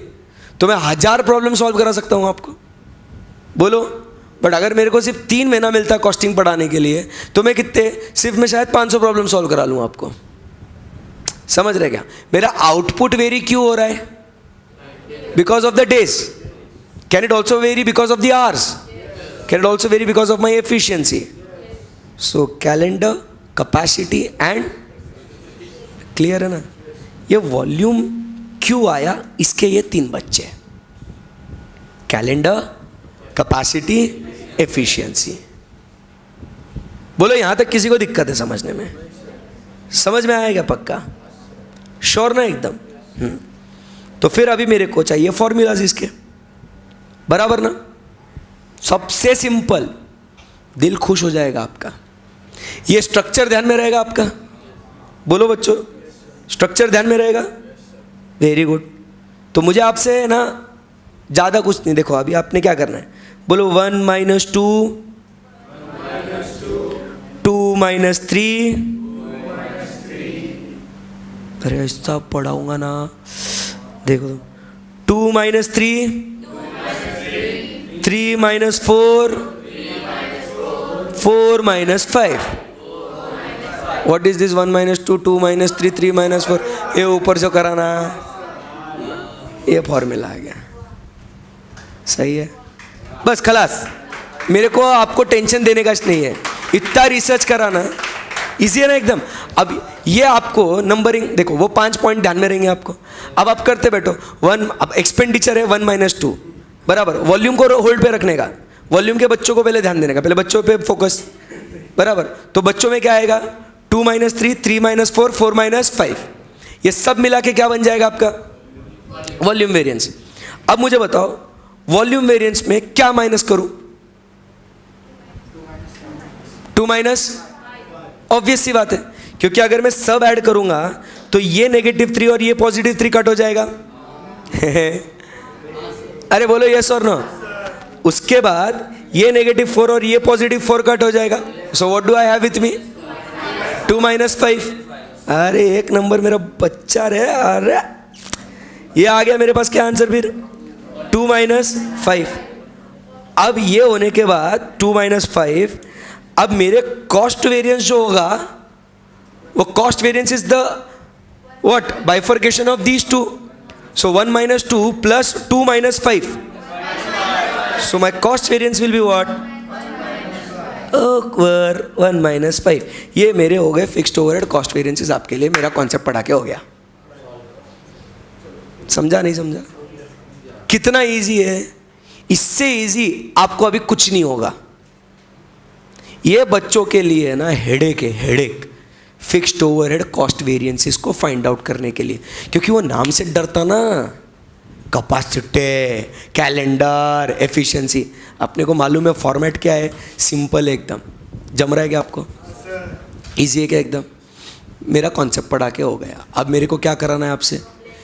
तो मैं 1000 प्रॉब्लम सॉल्व करा सकता हूँ आपको। बोलो, बट अगर मेरे को सिर्फ 3 महीना मिलता है कॉस्टिंग पढ़ाने के लिए तो मैं कितने, सिर्फ मैं शायद 500 प्रॉब्लम सॉल्व करा लूँ आपको। समझ रहे क्या? मेरा आउटपुट वेरी क्यों हो रहा है? Because of the days. Can it also vary because of the hours? Can it also vary because of my efficiency? So calendar, capacity and clear है ना? ये वॉल्यूम क्यों आया, इसके ये 3 बच्चे, कैलेंडर, कैपेसिटी, एफिशिएंसी. बोलो यहां तक किसी को दिक्कत है समझने में? समझ में आएगा पक्का? श्योर ना एकदम? तो फिर अभी मेरे को चाहिए फॉर्मूलाज इसके, बराबर ना? सबसे सिंपल, दिल खुश हो जाएगा आपका. ये स्ट्रक्चर ध्यान में रहेगा आपका? बोलो बच्चों, स्ट्रक्चर ध्यान में रहेगा? Very good. तो मुझे आपसे ना ज़्यादा कुछ नहीं, देखो अभी आपने क्या करना है, बोलो 1 - 2, 2 - 3. अरे ऐसा पढ़ाऊंगा ना, देखो 2 - 3, 3 - 4, 4 - 5. What is this 1 - 2, 2 - 3, 3 - 4? ये ऊपर से कराना, ये फॉर्मूला आ गया. सही है, बस खलास. मेरे को आपको टेंशन देने का नहीं है, इतना रिसर्च कराना इजी है ना एकदम. अब ये आपको नंबरिंग देखो, वो 5 पॉइंट ध्यान में रहेंगे आपको. अब आप करते बैठो 1, अब एक्सपेंडिचर है 1 - 2, बराबर. वॉल्यूम को होल्ड पे रखने का, वॉल्यूम के बच्चों को पहले ध्यान देने का, पहले बच्चों पे फोकस, बराबर. तो बच्चों में क्या आएगा, 2 - 3, 3 - 4, 4 - 5. ये सब मिला के क्या बन जाएगा आपका, वॉल्यूम वेरिएंस. अब मुझे बताओ वॉल्यूम वेरिएंस में क्या माइनस करूं? 2 - ऑब्वियस सी बात है, क्योंकि अगर मैं सब ऐड करूंगा तो ये -3 और ये +3 कट हो जाएगा. अरे बोलो यस और नो. उसके बाद ये -4 और ये +4 कट हो जाएगा. So what do I have with me, 2 - 5. अरे एक नंबर मेरा बच्चा रे. अरे ये आ गया मेरे पास क्या आंसर फिर, 2 - 5. अब ये होने के बाद 2 - 5, अब मेरे कॉस्ट वेरिएंस जो होगा, वो cost variance is the what, bifurcation of these two. So 1 - 2 plus 2 - 5. So my cost variance will be what, over 1 - 5. ये मेरे हो गए फिक्स्ड ओवरहेड कॉस्ट वेरिएंसेस. आपके लिए मेरा कॉन्सेप्ट पढ़ा के हो गया. समझा नहीं समझा? कितना इजी है, इससे इजी आपको अभी कुछ नहीं होगा. ये बच्चों के लिए ना हेडेक है, headache, fixed overhead cost variances को फाइंड आउट करने के लिए. क्योंकि वो नाम से डरता ना, कैपेसिटी, कैलेंडर, एफिशिएंसी. अपने को मालूम है फॉर्मेट क्या है, सिंपल है एकदम. जम रहा है क्या आपको? इजी है क्या एकदम? मेरा कॉन्सेप्ट पढ़ा के हो गया. अब मेरे को क्या कराना है आपसे,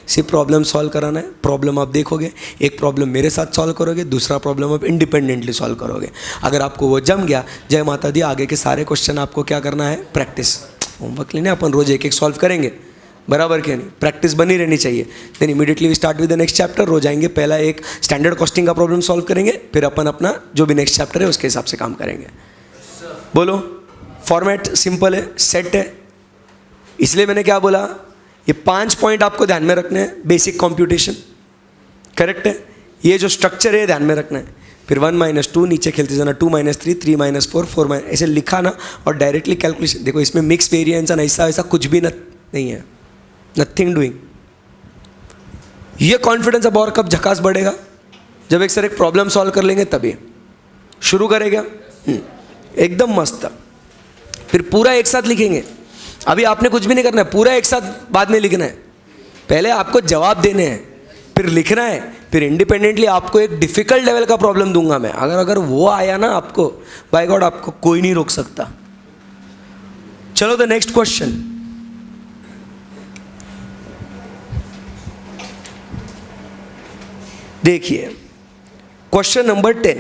सिर्फ प्रॉब्लम सॉल्व कराना है. प्रॉब्लम आप देखोगे, एक प्रॉब्लम मेरे साथ सॉल्व करोगे, दूसरा प्रॉब्लम आप इंडिपेंडेंटली सॉल्व करोगे. अगर आपको वो जम गया, जय माता दी, आगे के सारे क्वेश्चन आपको क्या करना है, प्रैक्टिस. होमवर्क लेने अपन रोज एक सॉल्व करेंगे, बराबर क्या नहीं? प्रैक्टिस बनी रहनी चाहिए. Then immediately we start with the next chapter. रोज आएंगे, पहला एक स्टैंडर्ड कॉस्टिंग का प्रॉब्लम सॉल्व करेंगे, फिर अपन अपना जो भी नेक्स्ट चैप्टर है उसके हिसाब से काम करेंगे. बोलो, फॉर्मेट सिंपल है, सेट है. इसलिए मैंने क्या बोला, ये 5 पॉइंट आपको ध्यान में रखने हैं. बेसिक कंप्यूटेशन करेक्ट है, ये जो स्ट्रक्चर है ध्यान में रखना है. फिर 1 - 2 नीचे खेलते जाना, 2 - 3, 3 - 4, 4 ऐसे लिखा ना, और डायरेक्टली कैलकुलेशन. देखो इसमें मिक्स वेरिएंस और ऐसा ऐसा कुछ भी नहीं है, नथिंग डूइंग. ये कॉन्फिडेंस अब और कब झकास बढ़ेगा, जब एक सर एक प्रॉब्लम सॉल्व कर लेंगे तभी शुरू करेगा. एकदम मस्त. फिर पूरा एक साथ लिखेंगे. अभी आपने कुछ भी नहीं करना है, पूरा एक साथ बाद में लिखना है. पहले आपको जवाब देने हैं, फिर लिखना है, फिर इंडिपेंडेंटली आपको एक डिफिकल्ट लेवल का प्रॉब्लम दूंगा मैं. अगर वो आया ना आपको, बाय गॉड आपको कोई नहीं रोक सकता. चलो द नेक्स्ट क्वेश्चन. देखिए question number 10.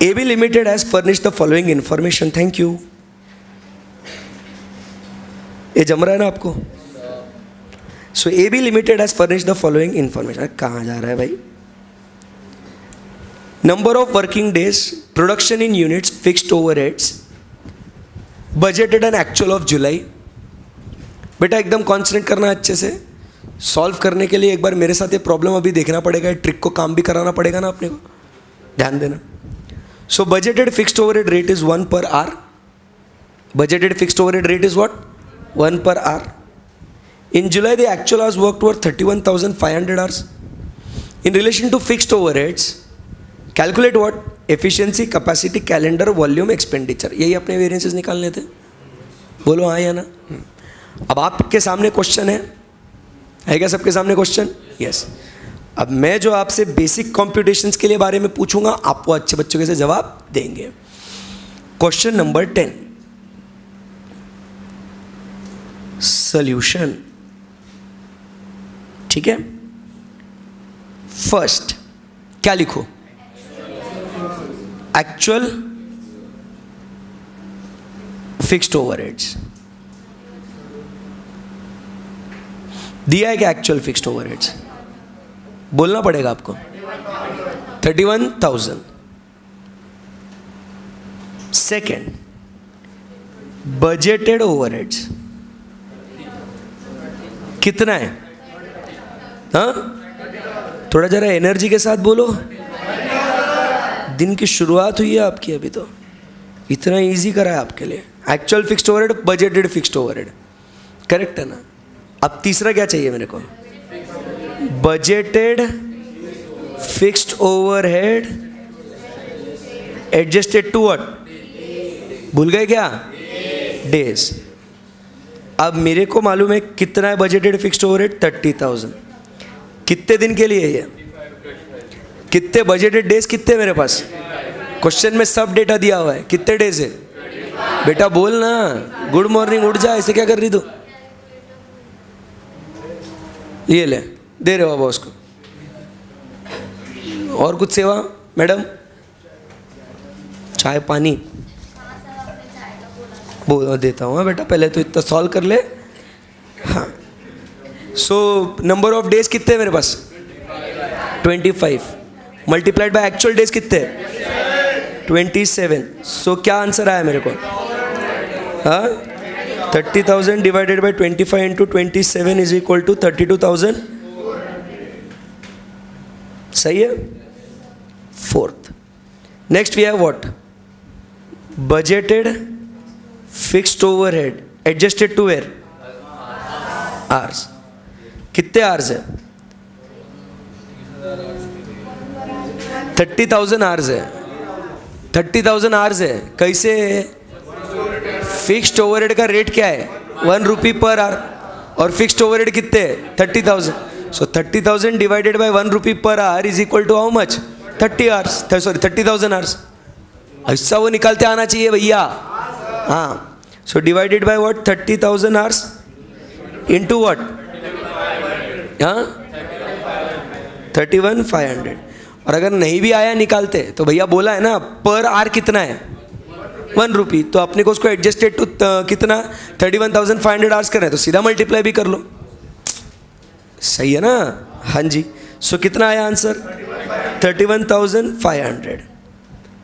AB Limited has furnished the following information. Thank you. ये जम रहा है ना आपको? सो AB Limited has furnished the following information. कहाँ जा रहा है भाई? Number of working days, production in units, fixed overheads, budgeted and actual of July. बेटा एकदम कॉन्सेंट्रेट करना अच्छे से. सॉल्व करने के लिए एक बार मेरे साथ ये प्रॉब्लम अभी देखना पड़ेगा, ट्रिक को काम भी कराना पड़ेगा ना अपने को, ध्यान देना. So budgeted fixed overhead rate is 1 per hour. Budgeted fixed overhead rate is what? 1 per hour. In July, the actual hours worked were 31,500 hours. In relation to fixed overheads, calculate what? Efficiency, capacity, calendar, volume, expenditure. यही अपने variances निकालने थे. बोलो हाँ या ना. अब आपके सामने क्वेश्चन है क्या सबके सामने क्वेश्चन? यस. अब मैं जो आपसे बेसिक कॉम्प्यूटेशंस के लिए बारे में पूछूंगा, आपको अच्छे बच्चों के से जवाब देंगे. Question number 10. सॉल्यूशन. ठीक है. फर्स्ट क्या लिखो? Actual fixed overheads. दिया है क्या एक्चुअल फिक्स्ड ओवरहेड्स? बोलना पड़ेगा आपको. 31,000. सेकेंड, बजटेड ओवरहेड्स कितना है? हाँ, थोड़ा जरा एनर्जी के साथ बोलो. दिन की शुरुआत हुई है आपकी अभी, तो इतना इजी करा है आपके लिए. Actual fixed overhead, budgeted fixed overhead, correct है ना. अब तीसरा क्या चाहिए मेरे को? Budgeted fixed overhead adjusted to what? भूल गए क्या? डेज. अब मेरे को मालूम है कितना है बजटेड फिक्स्ड ओवरहेड? 30,000. कितने दिन के लिए है? कितने बजटेड डेज कितने मेरे पास? क्वेश्चन में सब डेटा दिया हुआ है. कितने डेज है बेटा? बोल ना. गुड मॉर्निंग, उठ जा. ऐसे क्या कर रही तू? ये ले, दे रहे हो बाबा उसको. और कुछ सेवा मैडम? चाय पानी बोल देता हूँ. हाँ बेटा, पहले तो इतना सॉल्व कर ले. हाँ. सो नंबर ऑफ डेज कितने मेरे पास? 25 मल्टीप्लाइड बाय एक्चुअल डेज कितने? 27. सो क्या आंसर आया मेरे को? हाँ, 30,000 divided by 25 into 27 is equal to 32,000. सही है. Fourth, next we have what? Budgeted fixed overhead adjusted to where? Hours. कितने आवर्स है? 30,000 आवर्स है. 30,000 आवर्स है. कैसे? फिक्स्ड ओवरहेड का रेट क्या है? 1 रुपी पर आवर. और फिक्स्ड ओवरहेड कितने? 30,000. सो 30,000 divided bye 1 rupee per hour is equal to how much? 30 hours. Sorry, 30,000 hours. ऐसा वो निकालते आना चाहिए भैया. हाँ. So divided by what? 30,000 hours into what? हाँ, 31,500. और अगर नहीं भी आया निकालते तो भैया बोला है ना पर आवर कितना है? 1 रुपी. तो अपने को उसको एडजस्टेड टू कितना? 31,500 आवर्स करना है, तो सीधा मल्टीप्लाई भी कर लो. सही है ना. हाँ जी. सो कितना आया आंसर? 31,500.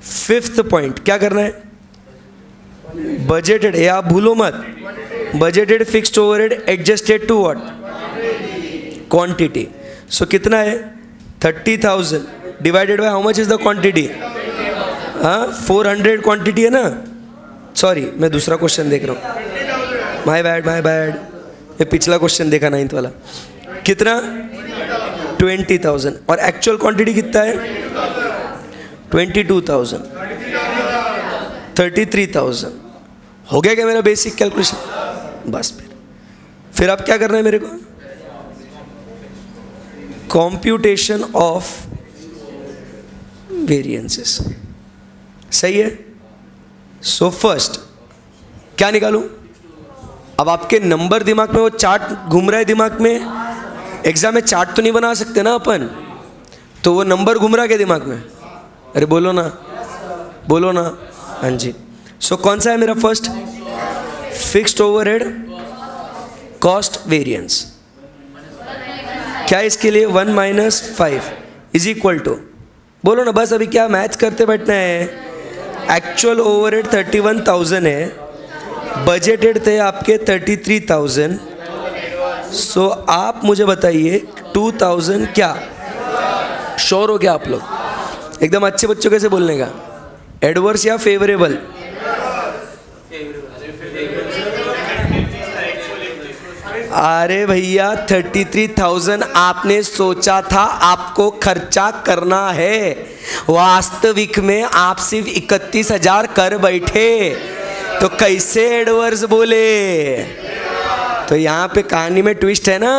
फिफ्थ पॉइंट क्या करना है? बजटेड, ये आप भूलो मत. Budgeted fixed overhead adjusted to what? Quantity. So कितना है? 30,000 divided by how much is the quantity? हाँ, 400 क्वांटिटी है ना. सॉरी, मैं दूसरा क्वेश्चन देख रहा हूँ. My bad. मैं पिछला क्वेश्चन देखा 9th वाला. कितना? 20,000. और एक्चुअल क्वांटिटी कितना है? 22,000. 33,000. हो गया क्या मेरा बेसिक कैलकुलेशन? बस. फिर अब क्या करना है मेरे को? Computation of variances. सही है. सो फर्स्ट क्या निकालूं? अब आपके नंबर दिमाग में, वो चार्ट घूम रहा है दिमाग में. एग्जाम में चार्ट तो नहीं बना सकते ना अपन, तो वो नंबर घूम रहा है क्या दिमाग में? अरे बोलो ना, बोलो ना. हाँ जी. सो कौन सा है मेरा first? Fixed overhead cost variance. क्या है इसके लिए? 1 - 5 इज इक्वल टू, बोलो ना बस. अभी क्या मैथ्स करते बैठना है? एक्चुअल ओवरहेड 31,000 है, बजटेड थे आपके 33,000, सो आप मुझे बताइए 2000 क्या, श्योर हो क्या आप लोग? एकदम अच्छे बच्चों कैसे बोलने का, एडवर्स या फेवरेबल? अरे भैया 33,000 आपने सोचा था आपको खर्चा करना है, वास्तविक में आप सिर्फ 31,000 कर बैठे, तो कैसे एडवर्स बोले? तो यहाँ पे कहानी में ट्विस्ट है ना।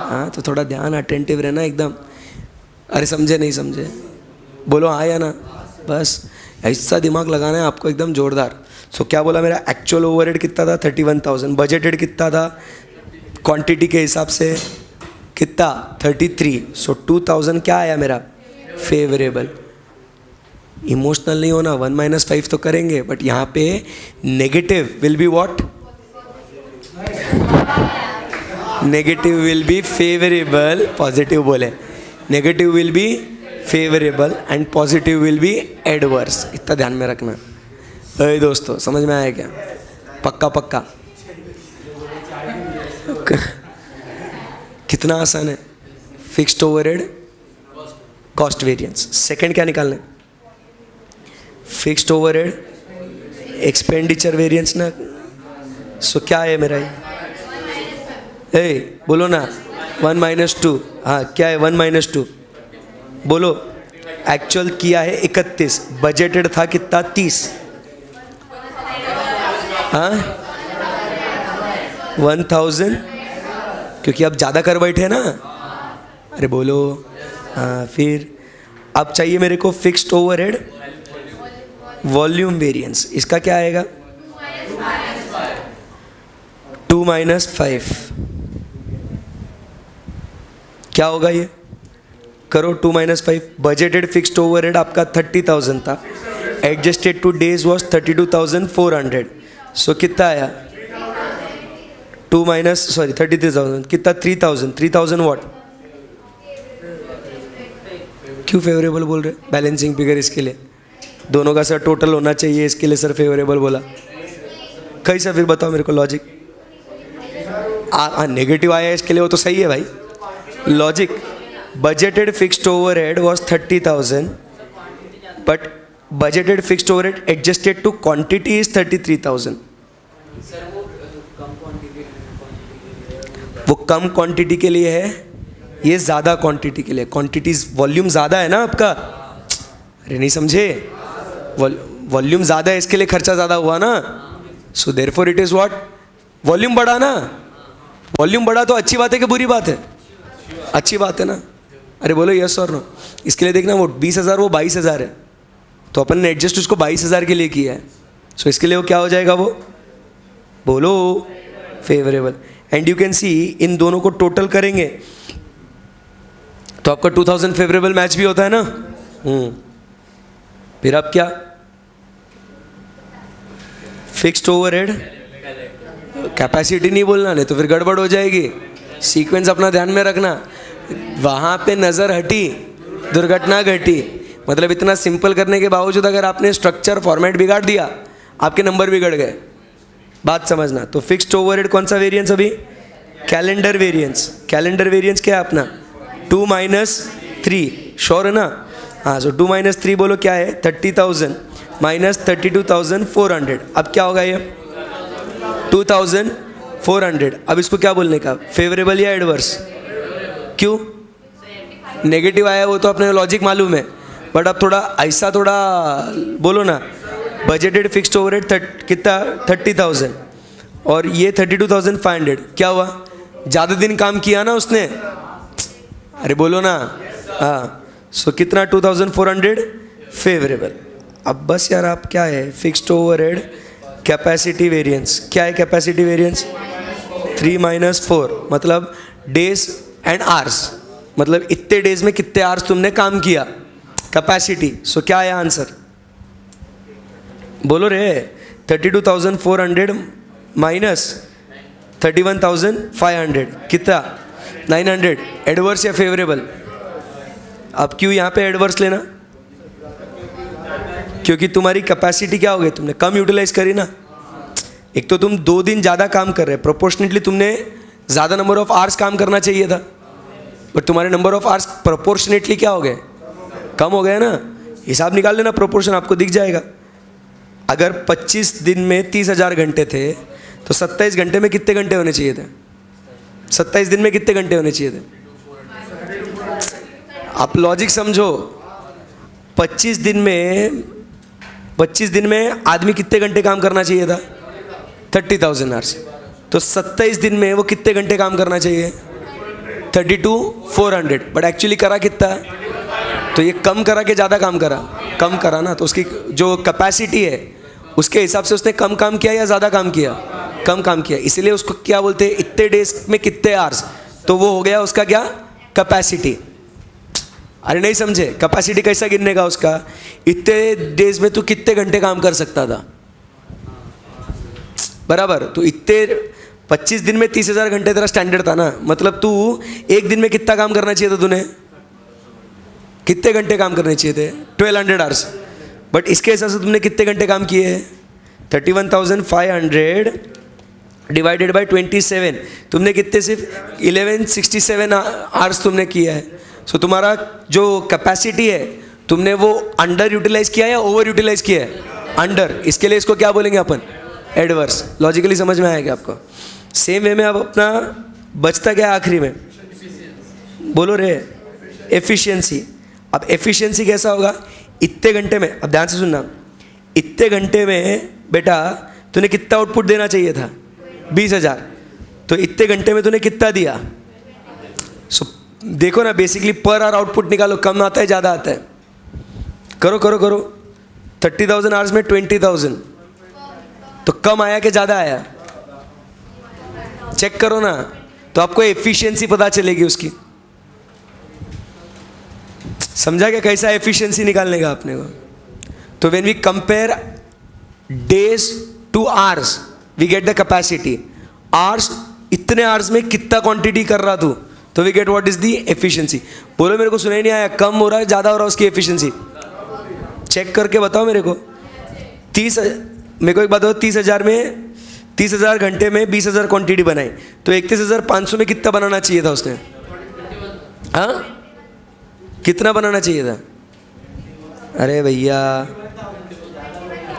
हाँ, तो थोड़ा ध्यान अटेंटिव रहना एकदम। अरे समझे नहीं समझे, बोलो हाँ या ना, बस ऐसा दिमाग लगाना है आपको एकदम जोरदार। सो क्या बोला, मेरा एक्चुअल ओवरहेड कितना था 31,000, बजटेड कितना था क्वांटिटी के हिसाब से कितना 33, सो 2,000 क्या आया मेरा फेवरेबल। इमोशनल नहीं होना, 1 - 5 तो करेंगे, बट यहाँ पे negative will be what, negative will be favourable, positive बोले, negative will be favourable and positive will be adverse. इतना ध्यान में रखना। अरे दोस्तों समझ में आया क्या? पक्का पक्का कितना आसान है। Fixed overhead, cost variance. Second क्या निकालना है? फिक्स्ड ओवरहेड एक्सपेंडिचर वेरिएंस ना। सो क्या है मेरा ये? बोलो ना 1 - 2। हाँ क्या है 1 - 2? बोलो। एक्चुअल किया है 31, बजटेड था कितना 30। हाँ 1000, क्योंकि अब ज़्यादा कर बैठे ना। अरे बोलो। हाँ फिर अब चाहिए मेरे को फिक्स्ड ओवरहेड वॉल्यूम वेरिएंस। इसका क्या आएगा 2 - 5। क्या होगा ये, करो 2 - 5। बजटेड फिक्स्ड ओवरहेड आपका 30,000 था, एडजस्टेड टू डेज वॉज 32,400। सो कितना आया 33,000 कितना 3,000 व्हाट। क्यों फेवरेबल बोल रहे? बैलेंसिंग फिगर इसके लिए दोनों का सर टोटल होना चाहिए, इसके लिए सर फेवरेबल बोला। कैसा फिर बताओ मेरे को लॉजिक। नेगेटिव आया इसके लिए, वो तो सही है भाई logic. Budgeted fixed overhead was 30,000 but budgeted fixed overhead adjusted to quantity is 33,000। वो कम क्वांटिटी के लिए है, ये ज़्यादा क्वांटिटी के लिए। क्वांटिटीज वॉल्यूम ज़्यादा है ना आपका। अरे नहीं समझे, वॉल्यूम ज़्यादा है इसके लिए खर्चा ज़्यादा हुआ ना। So therefore it is what, volume बढ़ा ना। वॉल्यूम बढ़ा तो अच्छी बात है कि बुरी बात है? अच्छी बात है ना। अरे बोलो यस और नो। इसके लिए देखना वो 20,000 वो 22,000 है, तो अपन ने एडजस्ट उसको 22,000 के लिए किया है। सो इसके लिए वो क्या हो जाएगा, वो बोलो favourable. And you can see इन दोनों को टोटल करेंगे तो आपका 2000 फेवरेबल मैच भी होता है ना। फिर अब क्या, फिक्स्ड ओवरहेड कैपेसिटी नहीं बोलना, नहीं तो फिर गड़बड़ हो जाएगी। सीक्वेंस अपना ध्यान में रखना। वहाँ पे नज़र हटी, दुर्घटना घटी। मतलब इतना सिंपल करने के बावजूद अगर आपने स्ट्रक्चर फॉर्मेट बिगाड़ दिया, आपके नंबर बिगड़ गए। बात समझना। तो फिक्स्ड ओवरहेड कौन सा वेरिएंस अभी, कैलेंडर वेरिएंस। कैलेंडर वेरिएंस क्या है अपना 2 - 3, श्योर है ना। हाँ सो 2 - 3 बोलो क्या है 30,000 - 32,400। अब क्या होगा ये 2,400। अब इसको क्या बोलने का, फेवरेबल या एडवर्स? क्यों नेगेटिव आया वो तो अपने लॉजिक मालूम है, बट अब थोड़ा ऐसा थोड़ा बोलो ना। बजटेड फिक्स्ड ओवरहेड कितना 30,000 और ये 32,500। क्या हुआ, ज़्यादा दिन काम किया ना उसने। अरे बोलो ना। हाँ सो कितना 2,400 फेवरेबल। अब बस यार आप क्या है फिक्स्ड ओवरहेड कैपेसिटी वेरिएंस। क्या है कैपेसिटी वेरिएंस 3 - 4, मतलब डेज एंड आवर्स, मतलब इतने डेज में कितने आवर्स तुमने काम किया, कैपेसिटी। सो क्या है आंसर, बोलो रे 32,400 माइनस 31,500 कितना 900। एडवर्स या फेवरेबल? अब क्यों यहाँ पे एडवर्स लेना, क्योंकि तुम्हारी कैपेसिटी क्या हो गई, तुमने कम यूटिलाइज करी ना। एक तो तुम 2 दिन ज़्यादा काम कर रहे, प्रोपोर्शनेटली तुमने ज़्यादा नंबर ऑफ आवर्स काम करना चाहिए था, बट तुम्हारे नंबर ऑफ आवर्स प्रोपोर्शनेटली क्या हो गए, कम हो गए ना। हिसाब निकाल लेना, प्रोपोर्शन आपको दिख जाएगा। अगर 25 दिन में 30,000 घंटे थे तो 27 घंटे में कितने घंटे होने चाहिए थे? 27 दिन में कितने घंटे होने चाहिए थे? आप लॉजिक समझो। 25 दिन में आदमी कितने घंटे काम करना चाहिए था? 30,000 आवर्स। तो 27 दिन में वो कितने घंटे काम करना चाहिए? 32,400। बट एक्चुअली करा कितना? तो ये कम करा कि ज़्यादा काम करा? कम करा ना। तो उसकी जो कैपेसिटी है उसके हिसाब से उसने कम काम किया या ज़्यादा काम किया? कम काम किया। इसीलिए उसको क्या बोलते हैं, इतने डेज में कितने आवर्स, तो वो हो गया उसका क्या, कैपेसिटी। अरे नहीं समझे, कैपेसिटी कैसा गिनने का उसका, इतने डेज में तू कितने घंटे काम कर सकता था, बराबर। तो इतने 25 दिन में 30,000 घंटे तेरा स्टैंडर्ड था ना, मतलब तू एक दिन में कितना काम करना चाहिए था? तूने कितने घंटे काम करने चाहिए थे? 1200 आवर्स। बट इसके हिसाब से तुमने कितने घंटे काम किए? 31,500 डिवाइडेड बाय 27। तुमने कितने, सिर्फ 1167 आवर्स तुमने किया है। सो तुम्हारा जो कैपेसिटी है तुमने वो अंडर यूटिलाइज किया या ओवर यूटिलाइज किया है? अंडर। इसके लिए इसको क्या बोलेंगे अपन? एडवर्स। लॉजिकली समझ में आएगा आपको? सेम वे में अब अपना बचता क्या है आखिरी में? बोलो रे, एफिशिएंसी। अब एफिशिएंसी कैसा होगा? इतने घंटे में, अब ध्यान से सुनना, इतने घंटे में बेटा तूने कितना आउटपुट देना चाहिए था? 20,000। तो इतने घंटे में तूने कितना दिया? सो देखो ना, बेसिकली पर आवर आउटपुट निकालो, कम आता है ज़्यादा आता है? करो करो करो। 30,000 आवर्स में 20,000, तो कम आया कि ज़्यादा आया? चेक करो ना, तो आपको एफिशिएंसी पता चलेगी उसकी। समझा क्या कैसा एफिशिएंसी निकालने का आपने को? तो when we compare days to hours we get the capacity. Hours, इतने आवर्स में कितना क्वांटिटी कर रहा तू, तो we get what is the efficiency. बोलो, मेरे को सुनाई नहीं आया, कम हो रहा है ज़्यादा हो रहा है उसकी एफिशिएंसी? चेक करके बताओ मेरे को। 30, मेरे को एक बात बताओ, 30,000 में 30,000 घंटे में 20,000 क्वांटिटी बनाई, तो 31,500 में कितना बनाना चाहिए था उसने? हाँ, कितना बनाना चाहिए था? अरे भैया,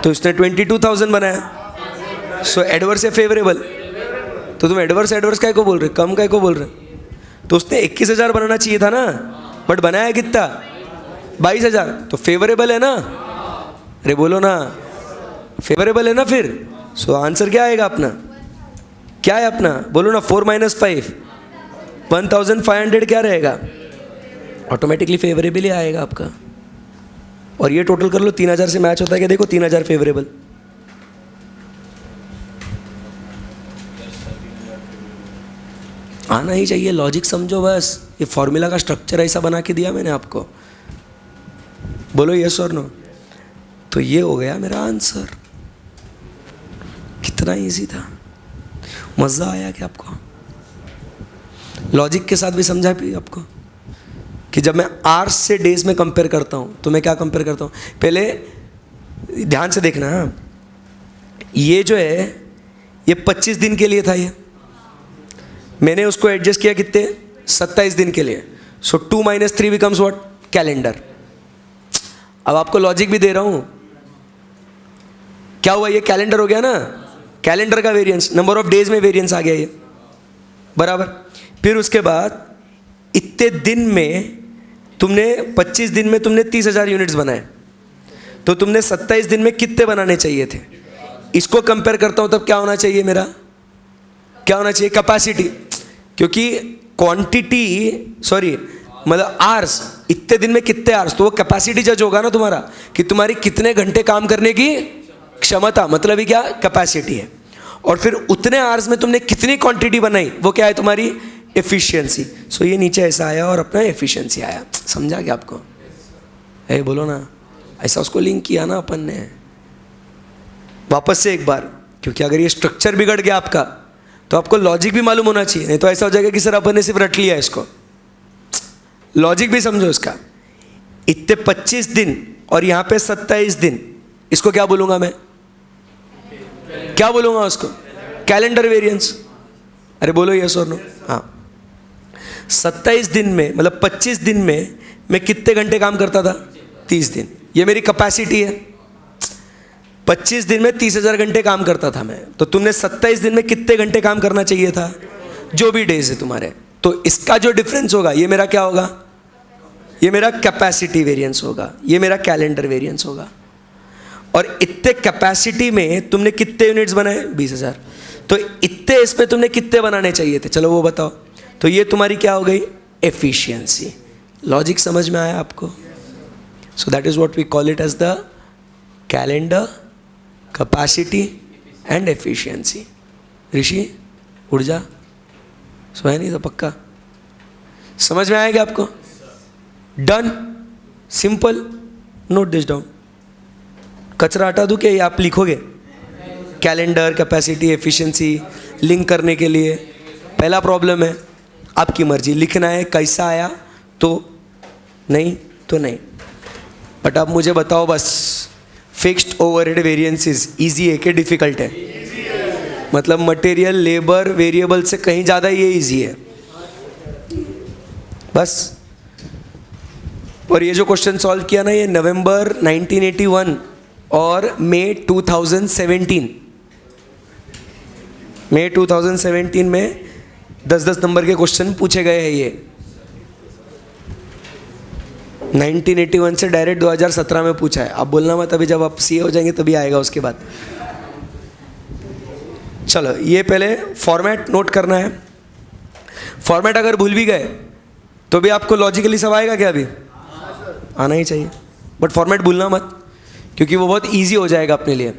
तो उसने 22,000 बनाया। सो एडवर्स है फेवरेबल? तो तुम एडवर्स काय को बोल रहे, कम काय को बोल रहे? तो उसने 21,000 बनाना चाहिए था ना, बट बनाया कितना? 22,000। तो फेवरेबल है ना? अरे बोलो ना, फेवरेबल है ना फिर? सो आंसर क्या आएगा अपना? क्या है अपना? बोलो ना, 4 - 5 1,500 क्या रहेगा? ऑटोमेटिकली फेवरेबल ही आएगा आपका। और ये टोटल कर लो, 3,000 से मैच होता है क्या? देखो 3,000 फेवरेबल। आना ही चाहिए, लॉजिक समझो बस। ये फॉर्मूला का स्ट्रक्चर ऐसा बना के दिया मैंने आपको। बोलो यस और नो। तो ये हो गया मेरा आंसर। कितना इजी था, मज़ा आया क्या आपको? लॉजिक के साथ भी समझा भी आपको कि जब मैं आवर्स से डेज में कंपेयर करता हूँ तो मैं क्या कंपेयर करता हूँ? पहले ध्यान से देखना, ये जो है ये 25 दिन के लिए था, ये मैंने उसको एडजस्ट किया कितने? 27 दिन के लिए। सो 2 - 3 बिकम्स व्हाट? कैलेंडर। अब आपको लॉजिक भी दे रहा हूँ, क्या हुआ? ये कैलेंडर हो गया ना, कैलेंडर का वेरिएंस, नंबर ऑफ डेज में वेरिएंस आ गया ये, बराबर। फिर उसके बाद इतने दिन में तुमने 25 दिन में तुमने 30,000 यूनिट्स बनाए, तो तुमने 27 दिन में कितने बनाने चाहिए थे? इसको कंपेयर करता हूं तब क्या होना चाहिए मेरा? क्या होना चाहिए? कैपेसिटी। क्योंकि क्वांटिटी, सॉरी मतलब आवर्स, इतने दिन में कितने आवर्स, तो वो कैपेसिटी जज होगा ना तुम्हारा, कि तुम्हारी कितने घंटे काम करने की क्षमता, मतलब ही क्या? कैपेसिटी है। और फिर उतने आवर्स में तुमने कितनी क्वांटिटी बनाई, वो क्या है? तुम्हारी एफिशिएंसी। सो ये नीचे ऐसा आया और अपना एफिशिएंसी आया। समझा क्या आपको? ए बोलो ना, ऐसा उसको लिंक किया ना अपन ने। वापस से एक बार, क्योंकि अगर ये स्ट्रक्चर बिगड़ गया आपका तो आपको लॉजिक भी मालूम होना चाहिए, नहीं तो ऐसा हो जाएगा कि सर अपन ने सिर्फ रट लिया इसको। लॉजिक भी समझो इसका। इतने 25 दिन और यहाँ पे 27 दिन, इसको क्या बोलूँगा मैं? क्या बोलूँगा उसको? Calendar variance. अरे बोलो यस और नो। हाँ, 27 दिन में मतलब 25 दिन में मैं कितने घंटे काम करता था? 30 दिन। ये मेरी कैपेसिटी है। 25 दिन में 30,000 घंटे काम करता था मैं, तो तुमने 27 दिन में कितने घंटे काम करना चाहिए था? जो भी डेज है तुम्हारे, तो इसका जो डिफरेंस होगा ये मेरा क्या होगा? ये मेरा कैपेसिटी वेरिएंस होगा, ये मेरा कैलेंडर वेरिएंस होगा। और इतने कैपेसिटी में तुमने कितने यूनिट्स बनाए? 20,000। तो इतने इसमें तुमने कितने बनाने चाहिए थे? चलो वो बताओ। तो ये तुम्हारी क्या हो गई? एफिशिएंसी। लॉजिक समझ में आया आपको? So that is what we call it as the calendar, capacity and efficiency. Rishi उड़ जा, सोया नहीं तो पक्का समझ में आएगा आपको? Done, simple. Note this down. कचरा हटा दूं क्या? ये आप लिखोगे? कैलेंडर, कैपेसिटी, एफिशिएंसी लिंक करने के लिए पहला प्रॉब्लम है आपकी मर्जी, लिखना है कैसा आया तो नहीं तो नहीं। बट अब मुझे बताओ बस, फिक्स्ड ओवरहेड वेरिएंसेस इजी है कि डिफिकल्ट है? मतलब मटेरियल, लेबर, वेरिएबल से कहीं ज़्यादा ये इजी है बस। और ये जो क्वेश्चन सॉल्व किया ना, ये नवंबर 1981 और मई 2017 में 10-10 नंबर के क्वेश्चन पूछे गए हैं। ये 1981 से डायरेक्ट 2017 में पूछा है। आप बोलना मत, अभी जब आप सीए हो जाएंगे तभी आएगा उसके बाद। चलो, ये पहले फॉर्मेट नोट करना है। फॉर्मेट अगर भूल भी गए तो भी आपको लॉजिकली सब आएगा क्या? अभी आना ही चाहिए, बट फॉर्मेट भूलना मत, क्योंकि वो बहुत इजी हो जाएगा अपने लिए।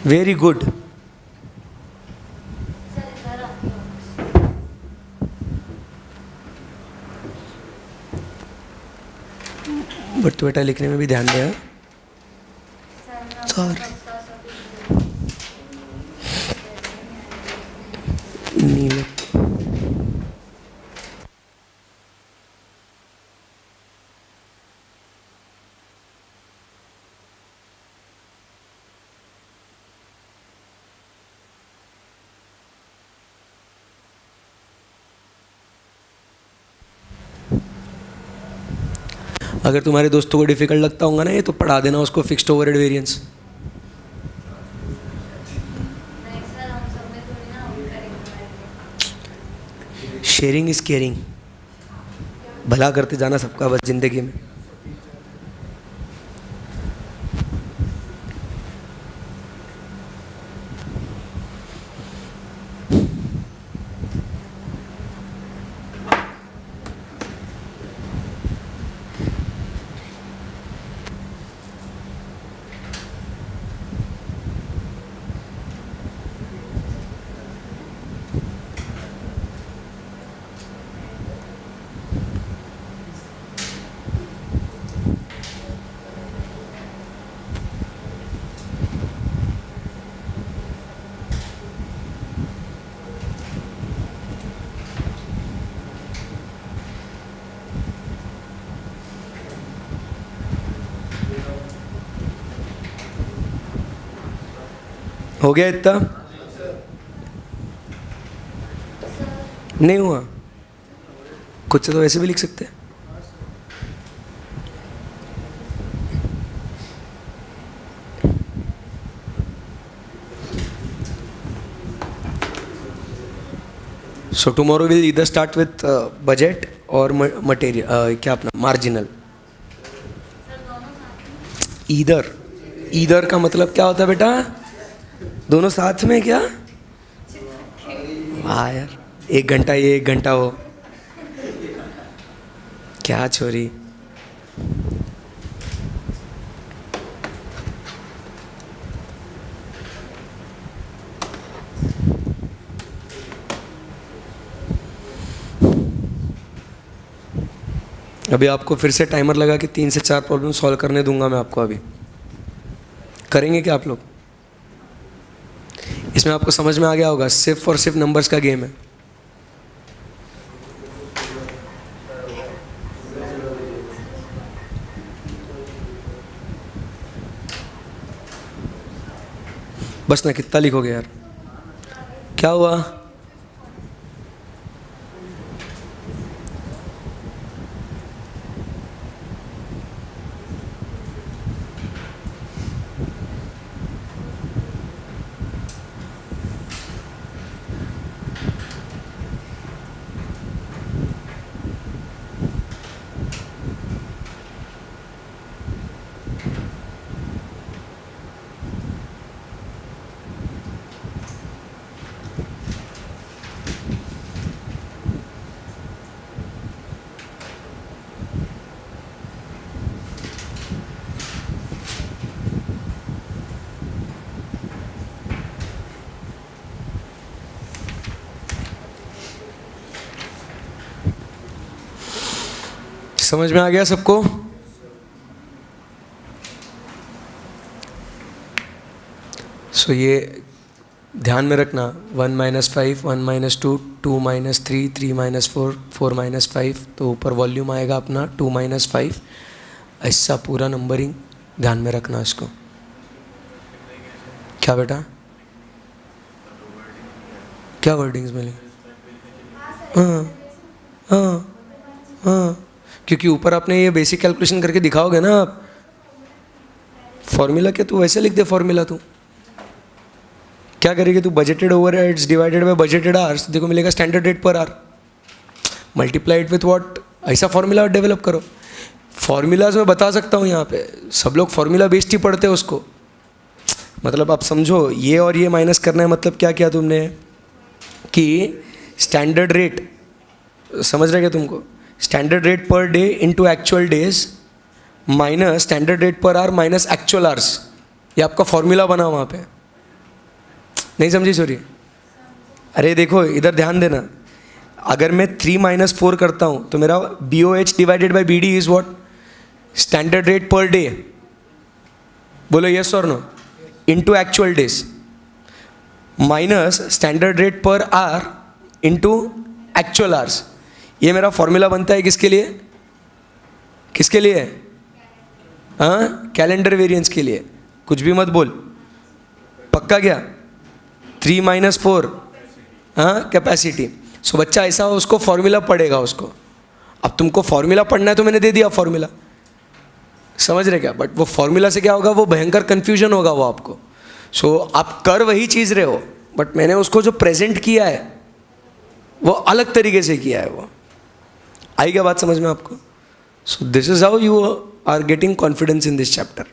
Very good. बट तो बेटा लिखने में भी ध्यान दें। सॉरी, नीले अगर तुम्हारे दोस्तों को डिफिकल्ट लगता होगा ना ये, तो पढ़ा देना उसको fixed overhead variance. Sharing is caring. भला करते जाना सबका बस जिंदगी में। हो गया इतना? नहीं हुआ? खुद से तो वैसे भी लिख सकते हैं। सो टुमारो विल इधर स्टार्ट विथ बजट और मटेरियल, क्या अपना मार्जिनल। इधर का मतलब क्या होता है बेटा? दोनों साथ में क्या? वाह यार, 1 घंटा ये 1 घंटा वो, क्या छोरी। अभी आपको फिर से टाइमर लगा के 3 से 4 प्रॉब्लम सॉल्व करने दूंगा मैं आपको। अभी करेंगे क्या आप लोग? इसमें आपको समझ में आ गया होगा, सिर्फ और सिर्फ नंबर्स का गेम है। बस ना, कितना लिखोगे यार, क्या हुआ? समझ में आ गया सबको? सो ये ध्यान में रखना, 1 - 5, 1 - 2, 2 - 3, 3 - 4, 4 - 5, तो ऊपर वॉल्यूम आएगा अपना 2 - 5। ऐसा पूरा नंबरिंग ध्यान में रखना इसको। क्या बेटा? क्या वर्डिंग्स मिली? हाँ हाँ हाँ, क्योंकि ऊपर आपने ये बेसिक कैलकुलेशन करके दिखाओगे ना आप, फॉर्मूला क्या तू वैसे लिख दे, फॉर्मूला तू क्या करेगी, तू budgeted overheads divided by budgeted hours, देखो मिलेगा standard rate per our, multiplied with what, ऐसा फॉर्मूला डेवलप करो। फॉर्मूलाज मैं बता सकता हूँ यहाँ पे, सब लोग फॉर्मूला बेस्ड ही पढ़ते हैं उसको। मतलब आप समझो, ये और ये माइनस करना है, मतलब क्या किया तुमने कि स्टैंडर्ड रेट, समझ रहे क्या तुमको, standard rate per day into actual days minus standard rate per our minus actual hours, ये आपका फॉर्मूला बना वहाँ पे। नहीं समझी? सॉरी, अरे देखो इधर ध्यान देना, अगर मैं 3 - 4 करता हूँ तो मेरा BOH divided by BD is what, standard rate per day, बोलो यस और no, into actual days minus standard rate per hour into actual hours. ये मेरा फॉर्मूला बनता है किसके लिए? किसके लिए? हाँ, कैलेंडर वेरिएंस के लिए। कुछ भी मत बोल, पक्का क्या? 3 - 4, हाँ, कैपेसिटी। सो बच्चा ऐसा हो, उसको फॉर्मूला पढ़ेगा उसको। अब तुमको फॉर्मूला पढ़ना है तो मैंने दे दिया फॉर्मूला, समझ रहे क्या? बट वो फॉर्मूला से क्या होगा, वो भयंकर कन्फ्यूजन होगा वो आपको। सो आप कर वही चीज़ रहे हो, बट मैंने उसको जो प्रेजेंट किया है वो अलग तरीके से किया है। वो आई क्या बात समझ में आपको? So this is how you are getting confidence in this chapter.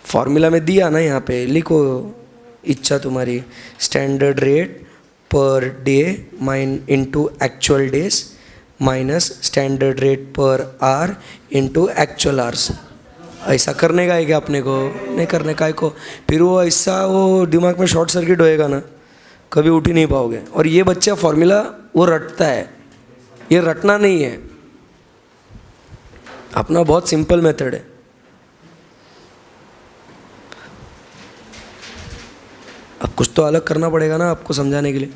Formula में दिया ना, यहाँ पे लिखो, इच्छा तुम्हारी, standard rate per day into actual days minus standard rate per hour into actual hours. ऐसा करने का है क्या अपने को? नहीं करने का है को, फिर वो ऐसा वो दिमाग में शॉर्ट सर्किट होएगा ना, कभी उठ ही नहीं पाओगे। और ये बच्चा फॉर्मूला वो रटता है, ये रटना नहीं है, अपना बहुत सिंपल मेथड है। अब कुछ तो अलग करना पड़ेगा ना आपको समझाने के लिए।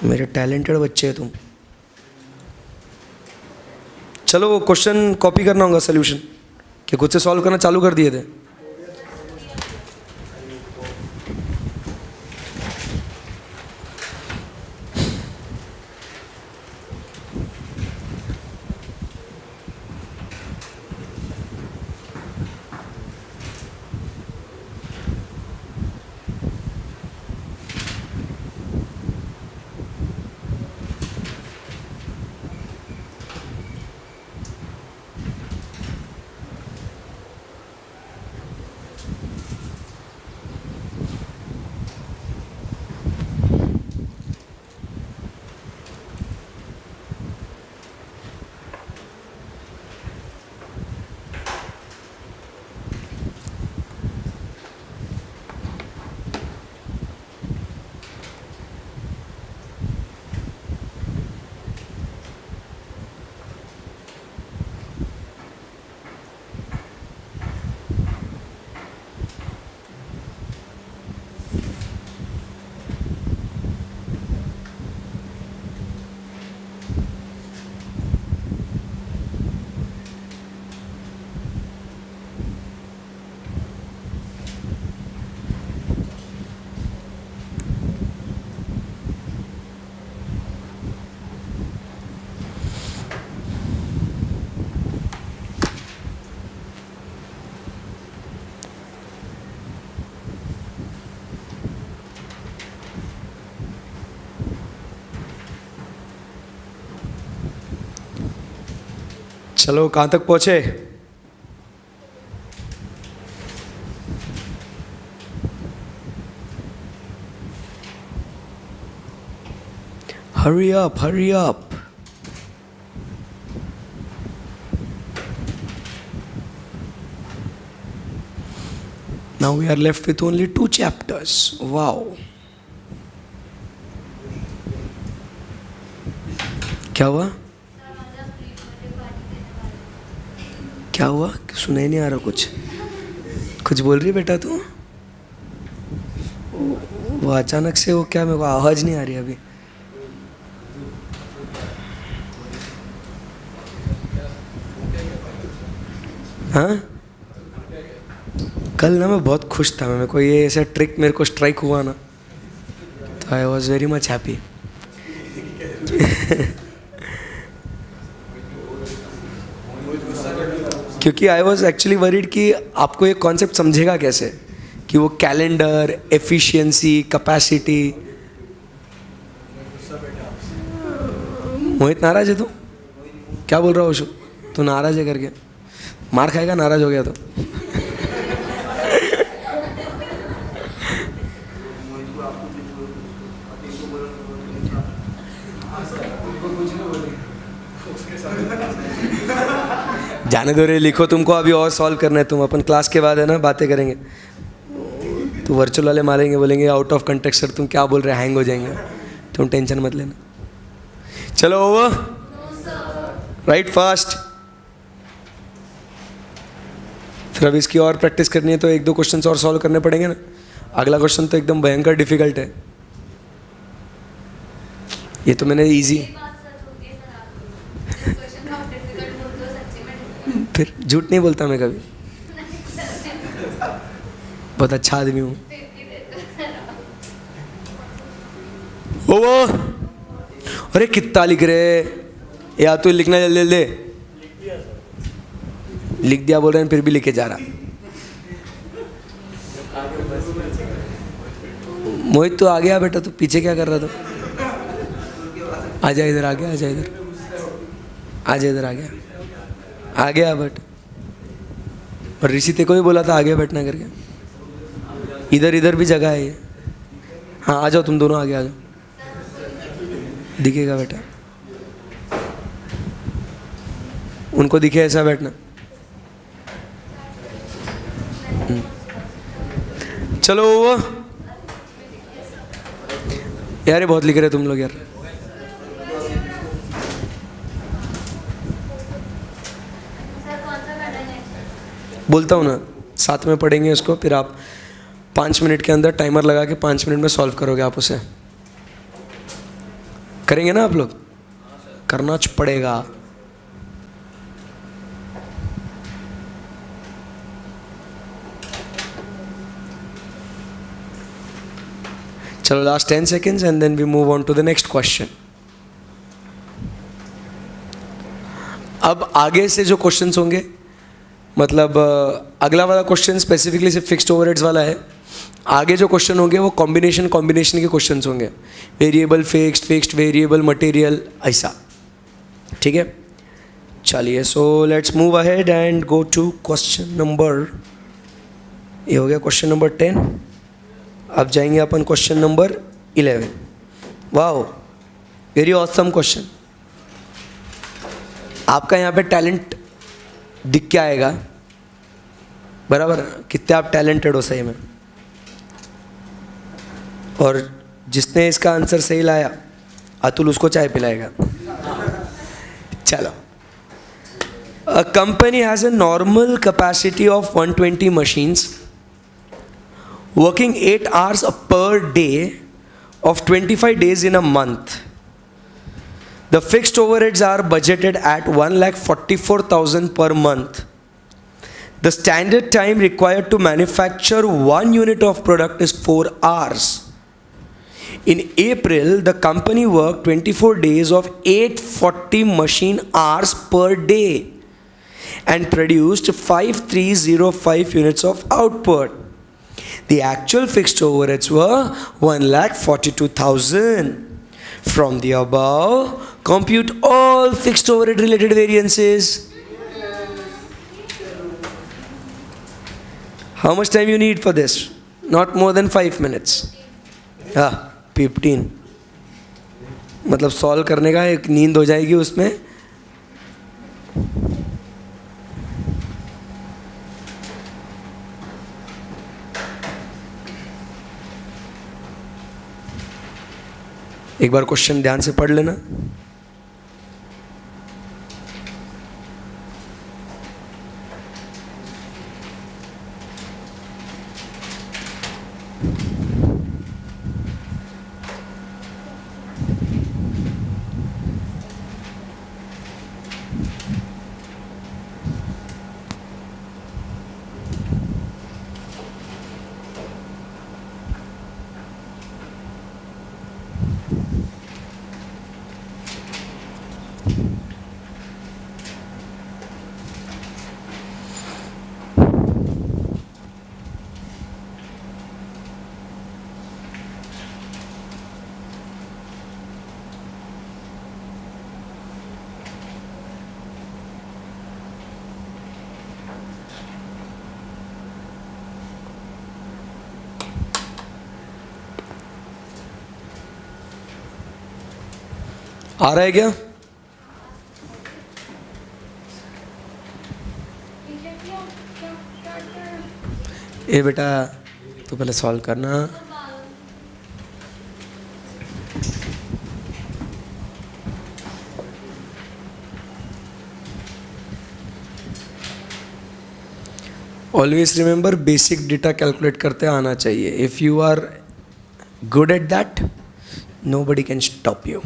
मेरे टैलेंटेड बच्चे हैं तुम। चलो वो क्वेश्चन कॉपी करना होगा, सोल्यूशन कि खुद से सॉल्व करना चालू कर दिए थे। चलो कहाँ तक पहुँचे? Hurry up, hurry up. Now we are left with only 2 chapters. Wow. क्या हुआ? क्या हुआ? सुनाई नहीं आ रहा कुछ. कुछ बोल रही बेटा तू? वो अचानक से वो क्या, मेरे को आवाज नहीं आ रही अभी. हाँ, कल ना मैं बहुत खुश था. मेरे को ये ऐसा ट्रिक मेरे को स्ट्राइक हुआ ना, तो I was very much happy. क्योंकि आई वॉज एक्चुअली वरीड कि आपको ये कॉन्सेप्ट समझेगा कैसे, कि वो कैलेंडर, एफिशिएंसी, कैपेसिटी. मोहित नाराज है तू? क्या बोल रहा हो शु? तू नाराज है करके मार खाएगा नाराज हो गया तो. जाने दो रे, लिखो. तुमको अभी और सॉल्व करना है. तुम अपन क्लास के बाद है ना बातें करेंगे. तो वर्चुअल वाले मारेंगे, बोलेंगे आउट ऑफ कंटेक्स्ट सर तुम क्या बोल रहे, हैंग हो जाएंगे. तुम टेंशन मत लेना. चलो ओवर. Right fast. फिर अब इसकी और प्रैक्टिस करनी है तो 1-2 क्वेश्चन और सॉल्व करने पड़ेंगे ना. अगला क्वेश्चन तो एकदम भयंकर डिफिकल्ट है. ये तो मैंने इजी. फिर झूठ नहीं बोलता मैं कभी. बहुत अच्छा आदमी हूँ. ओवर. अरे कितना लिख रहे, या तो लिखना जल्दी जल्दी. लिख दिया बोल रहे हैं, फिर भी लिखे जा रहा. मोहित तू आ गया बेटा, तू पीछे क्या कर रहा था? आजा इधर, आ गया. आजा इधर, आजा इधर. आ गया बट. और ऋषि ते को भी बोला था आगे बैठना करके. इधर इधर भी जगह है ये. हाँ आ जाओ तुम दोनों, आगे आ जाओ. दिखेगा बेटा, उनको दिखे ऐसा बैठना. चलो वो यार, ये बहुत लिख रहे तुम लोग यार. बोलता हूँ ना, साथ में पढ़ेंगे उसको. फिर आप 5 मिनट के अंदर टाइमर लगा के 5 मिनट में सॉल्व करोगे. आप उसे करेंगे ना आप लोग? करना पड़ेगा. चलो last 10 seconds and then we move on to the next question. अब आगे से जो क्वेश्चंस होंगे, मतलब अगला वाला क्वेश्चन स्पेसिफिकली सिर्फ फिक्स्ड ओवरहेड्स वाला है. आगे जो क्वेश्चन होंगे वो कॉम्बिनेशन के क्वेश्चंस होंगे. Variable fixed, fixed variable, material, ऐसा. ठीक है, चलिए. So let's move ahead and go to question number, ये हो गया क्वेश्चन नंबर 10. अब जाएंगे अपन question number 11. Wow, very awesome question. आपका यहाँ पे टैलेंट दिख के आएगा, बराबर. कितने आप टैलेंटेड हो सही में. और जिसने इसका आंसर सही लाया, अतुल उसको चाय पिलाएगा. चलो. A company has a normal capacity of 120 machines working 8 hours per day of 25 days in a month. The fixed overheads are budgeted at 1,44,000 per month. The standard time required to manufacture 1 unit of product is 4 hours. In April, the company worked 24 days of 840 machine hours per day and produced 5,305 units of output. The actual fixed overheads were 1,42,000. From the above, compute all fixed overhead related variances. How much time you need for this? Not more than 5 minutes. हाँ 15. मतलब solve करने का एक नींद हो जाएगी उसमें. एक बार क्वेश्चन ध्यान से पढ़ लेना. आ रहा है क्या? ए बेटा तू पहले सॉल्व करना. Always remember basic data calculate करते आना चाहिए. If you are good at that nobody can stop you.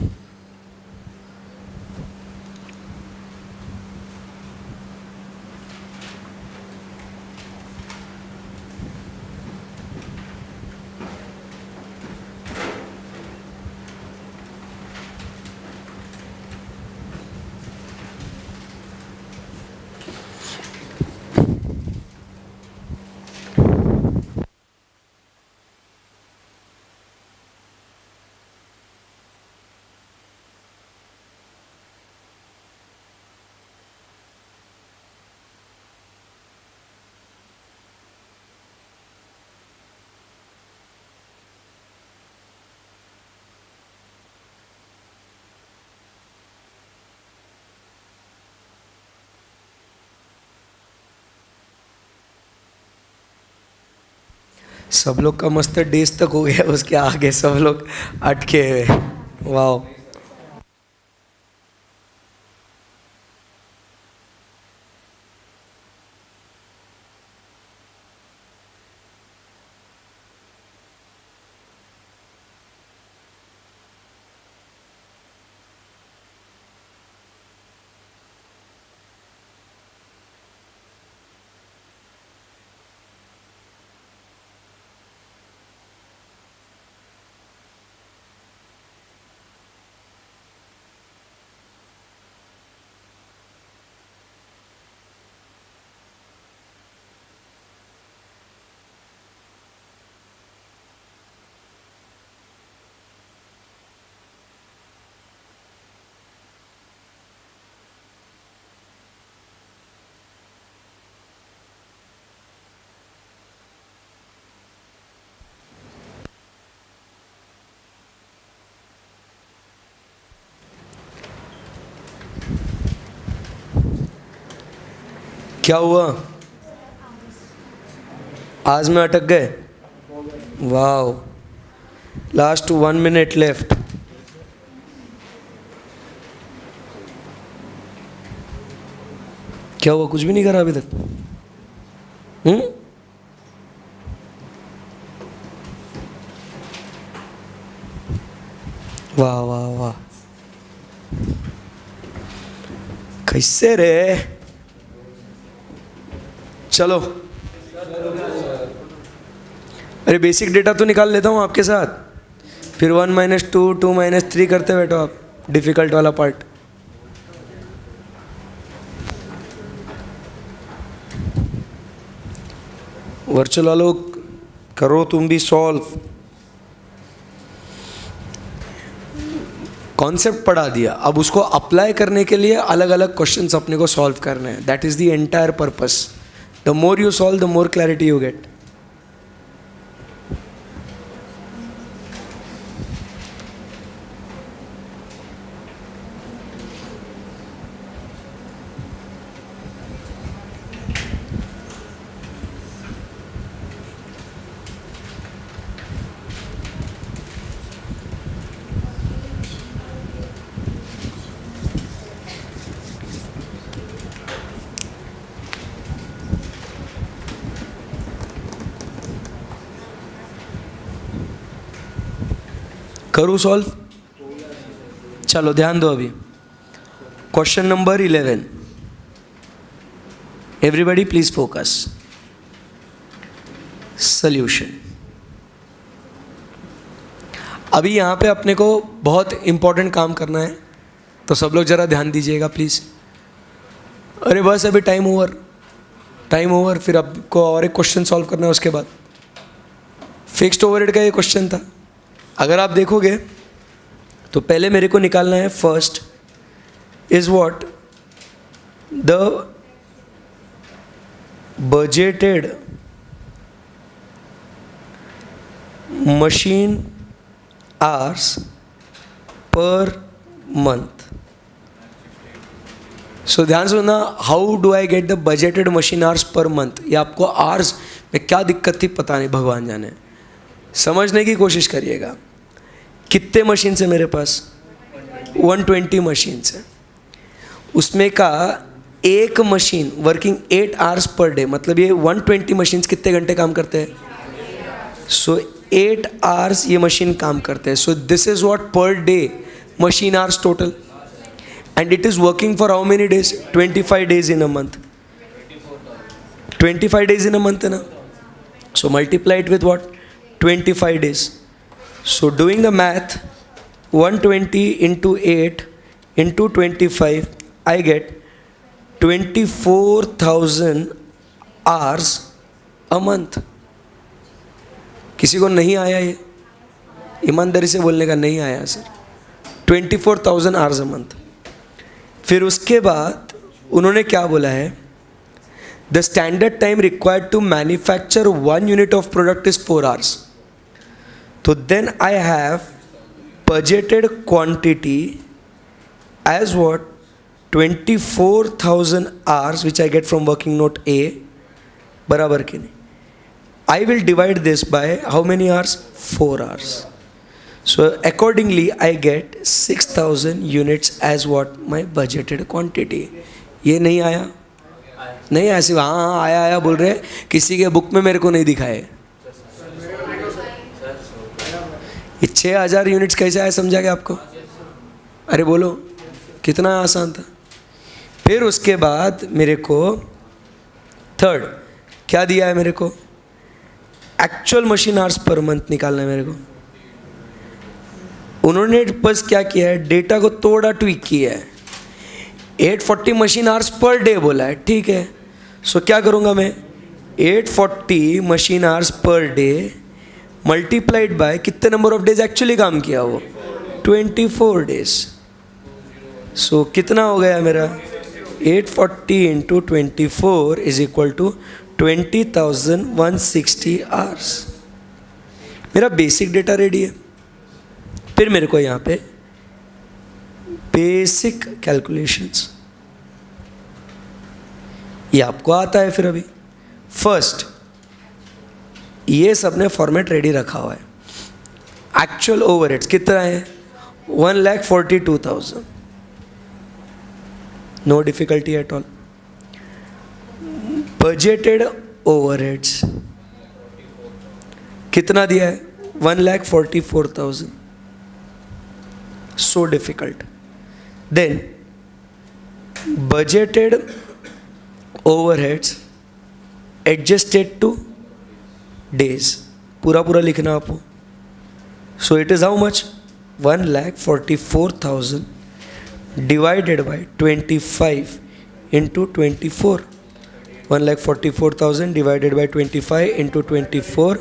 सब लोग का मस्त डेज तक हो गया, उसके आगे सब लोग अटके हुए. वाह. क्या हुआ? आज में अटक गए. वाओ. Last 1 minute left. क्या हुआ? कुछ भी नहीं करा अभी तक. वाह वाह वाह. कैसे रे? चलो अरे बेसिक डेटा तो निकाल लेता हूँ आपके साथ, फिर 1 - 2 2 - 3 करते बैठो आप. डिफिकल्ट वाला पार्ट. वर्चुअल वालों करो तुम भी सॉल्व. कॉन्सेप्ट पढ़ा दिया, अब उसको अप्लाई करने के लिए अलग अलग क्वेश्चंस अपने को सॉल्व करने हैं. That is the entire purpose. The more you solve, the more clarity you get. करूँ सॉल्व? चलो ध्यान दो अभी। Question number 11, everybody please focus. Solution. अभी यहाँ पे अपने को बहुत इंपॉर्टेंट काम करना है, तो सब लोग ज़रा ध्यान दीजिएगा प्लीज़। अरे बस अभी टाइम ओवर, फिर आपको और एक क्वेश्चन सॉल्व करना है उसके बाद। फिक्स्ड ओवरहेड का ये क्वेश्चन था। अगर आप देखोगे तो पहले मेरे को निकालना है first is what the budgeted machine hours per month. So ध्यान से सुनना, how do I get the budgeted machine hours per month. ये आपको आवर्स में क्या दिक्कत थी पता नहीं, भगवान जाने। समझने की कोशिश करिएगा। कितने मशीन है मेरे पास? 120 मशीन है। उसमें का एक machine working 8 hours per day, मतलब ये 120 मशीन्स कितने घंटे काम करते हैं? सो 8 आवर्स ये मशीन काम करते हैं। सो this is what per day machine hours total, and it is working for how many days? 25 days in a month. 25 days in a month है ना, so multiply it with what? 25 days. So doing the math, 120 into 8 into 25, I get 24,000 hours a month. किसी को नहीं आया ये? ईमानदारी से बोलने का नहीं आया सर। 24,000 hours a month। फिर उसके बाद उन्होंने क्या बोला है? The standard time required to manufacture 1 unit of product is 4 hours. So then I have budgeted quantity as what? 24,000 hours which I get from working note A, बराबर कि नहीं? I will divide this by how many hours? 4 hours. So accordingly I get 6,000 units as what? My budgeted quantity. ये नहीं आया? नहीं ऐसे हाँ आया बोल रहे, किसी के बुक में मेरे को नहीं दिखाए। ये 6,000 यूनिट्स कैसे आया समझा क्या आपको? अरे बोलो, कितना आसान था। फिर उसके बाद मेरे को थर्ड क्या दिया है? मेरे को actual machine hours per month निकालना है मेरे को। उन्होंने बस क्या किया है? डेटा को थोड़ा ट्वीक किया है। 840 मशीन आवर्स पर डे बोला है, ठीक है। सो क्या करूँगा मैं? 840 machine hours per day multiplied by कितने नंबर ऑफ डेज एक्चुअली काम किया वो? 24 डेज। सो कितना हो गया मेरा? 840 into 24 is equal to 20,160 hours. मेरा बेसिक डेटा रेडी है। फिर मेरे को यहाँ पे बेसिक कैलकुलेशंस ये आपको आता है। फिर अभी फर्स्ट ये सब ने फॉर्मेट रेडी रखा हुआ है। एक्चुअल ओवरहेड्स कितना है? 1,42,000। No difficulty at all. Budgeted overheads कितना दिया है? 1,44,000। So difficult. Then budgeted overheads adjusted to days, पूरा लिखना आपको। So it is how much? 1,44,000 divided by 25 into 24। 1,44,000 divided by 25 into 24,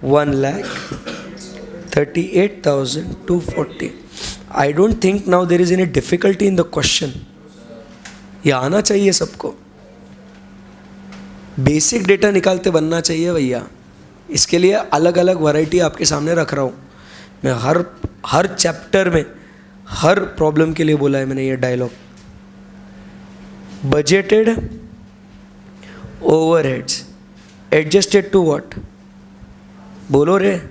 1,38,240. I don't think now there is any difficulty in the question. ये आना चाहिए सबको। बेसिक डेटा निकालते बनना चाहिए भैया। इसके लिए अलग अलग वैरायटी आपके सामने रख रहा हूँ मैं। हर चैप्टर में हर प्रॉब्लम के लिए बोला है मैंने ये dialogue. Budgeted overheads adjusted to what, बोलो रे,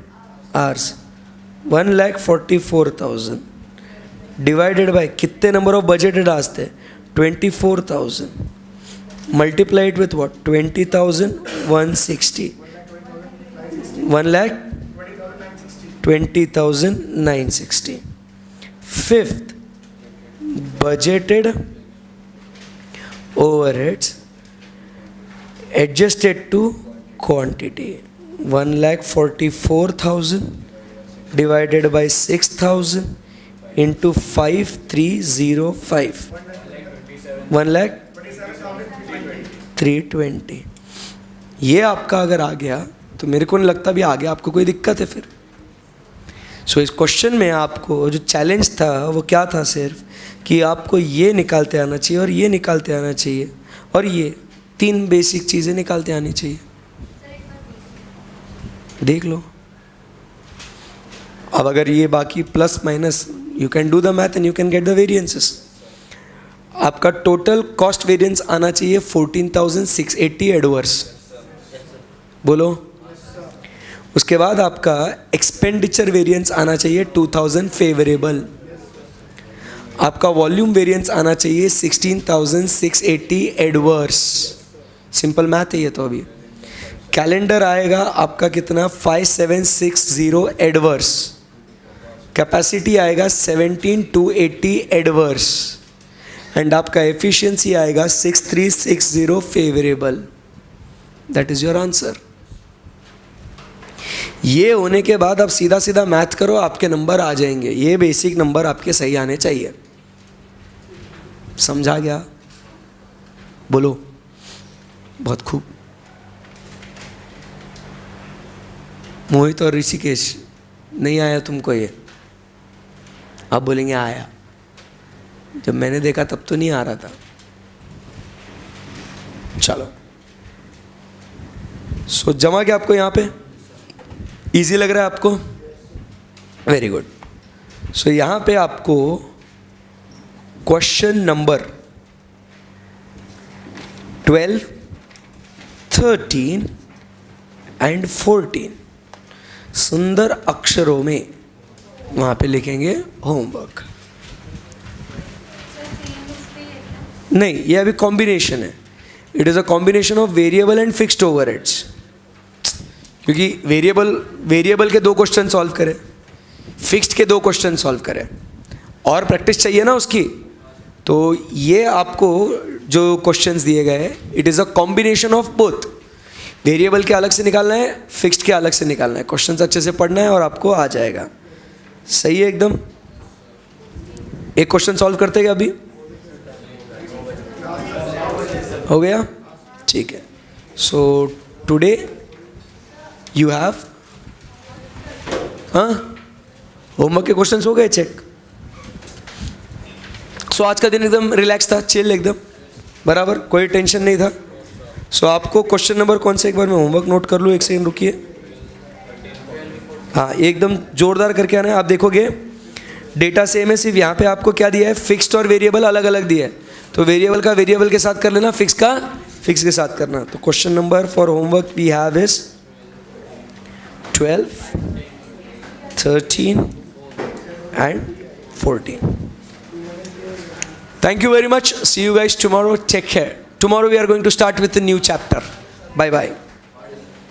आवर्स 1,44,000 डिवाइडेड बाय कितने नंबर ऑफ बजटेड आवर्स थे 24,000 multiply it with what 20,160 1,20,960। Fifth budgeted overheads adjusted to quantity 1,44,000 divided by 6,000 into 5,305 1,320। ये आपका अगर आ गया तो मेरे को नहीं लगता भी आगे आपको कोई दिक्कत है फिर। सो इस क्वेश्चन में आपको जो चैलेंज था वो क्या था, सिर्फ कि आपको ये निकालते आना चाहिए और ये निकालते आना चाहिए और ये 3 बेसिक चीज़ें निकालते आनी चाहिए। देख लो अब अगर ये बाकी plus minus, you can do the math and you can get the variances. आपका टोटल कॉस्ट वेरिएंस आना चाहिए 14,680 एडवर्स, बोलो। उसके बाद आपका एक्सपेंडिचर वेरिएंस आना चाहिए 2,000 फेवरेबल। आपका वॉल्यूम वेरिएंस आना चाहिए 16,680 एडवर्स। सिंपल मैथ है ये तो। अभी कैलेंडर आएगा आपका कितना 5,760 एडवर्स। कैपेसिटी आएगा 17,280 एडवर्स एंड आपका एफिशिएंसी आएगा 6,360 favourable. That is your answer. ये होने के बाद आप सीधा सीधा मैथ करो, आपके नंबर आ जाएंगे। ये बेसिक नंबर आपके सही आने चाहिए। समझा गया? बोलो। बहुत खूब। मोहित और ऋषिकेश, नहीं आया तुमको ये? आप बोलेंगे आया। जब मैंने देखा तब तो नहीं आ रहा था। चलो, सो जमा क्या आपको यहाँ पे? इजी लग रहा है आपको? Very good. सो यहाँ पे आपको क्वेश्चन नंबर 12, 13 एंड 14 सुंदर अक्षरों में वहाँ पे लिखेंगे होमवर्क। नहीं, ये अभी कॉम्बिनेशन है। It is a combination of variable and fixed overheads. क्योंकि वेरिएबल के 2 क्वेश्चन सॉल्व करें, फिक्स्ड के 2 क्वेश्चन सॉल्व करें, और प्रैक्टिस चाहिए ना उसकी। तो ये आपको जो क्वेश्चंस दिए गए, it is a combination of both. Variable के अलग से निकालना है, फिक्स्ड के अलग से निकालना है। क्वेश्चंस अच्छे से पढ़ना है और आपको आ जाएगा। सही है एकदम। एक क्वेश्चन सॉल्व करते हैं अभी? हो गया? ठीक है। So today you have homework के क्वेश्चंस हो गए चेक। सो आज का दिन एकदम रिलैक्स था, चिल एकदम, बराबर, कोई टेंशन नहीं था। सो आपको क्वेश्चन नंबर कौन से, एक बार मैं होमवर्क नोट कर लूँ, एक सेकंड रुकिए। हाँ, एकदम जोरदार करके आना है। आप देखोगे डेटा सेम है, सिर्फ यहाँ पे आपको क्या दिया है, फिक्स्ड और वेरिएबल अलग अलग दिया है। तो वेरिएबल का वेरिएबल के साथ कर लेना, फिक्स का फिक्स के साथ करना। तो question number for homework we have is 12, 13 and 14. Thank you very much. See you guys tomorrow. Take care. Tomorrow we are going to start with a new chapter. Bye bye.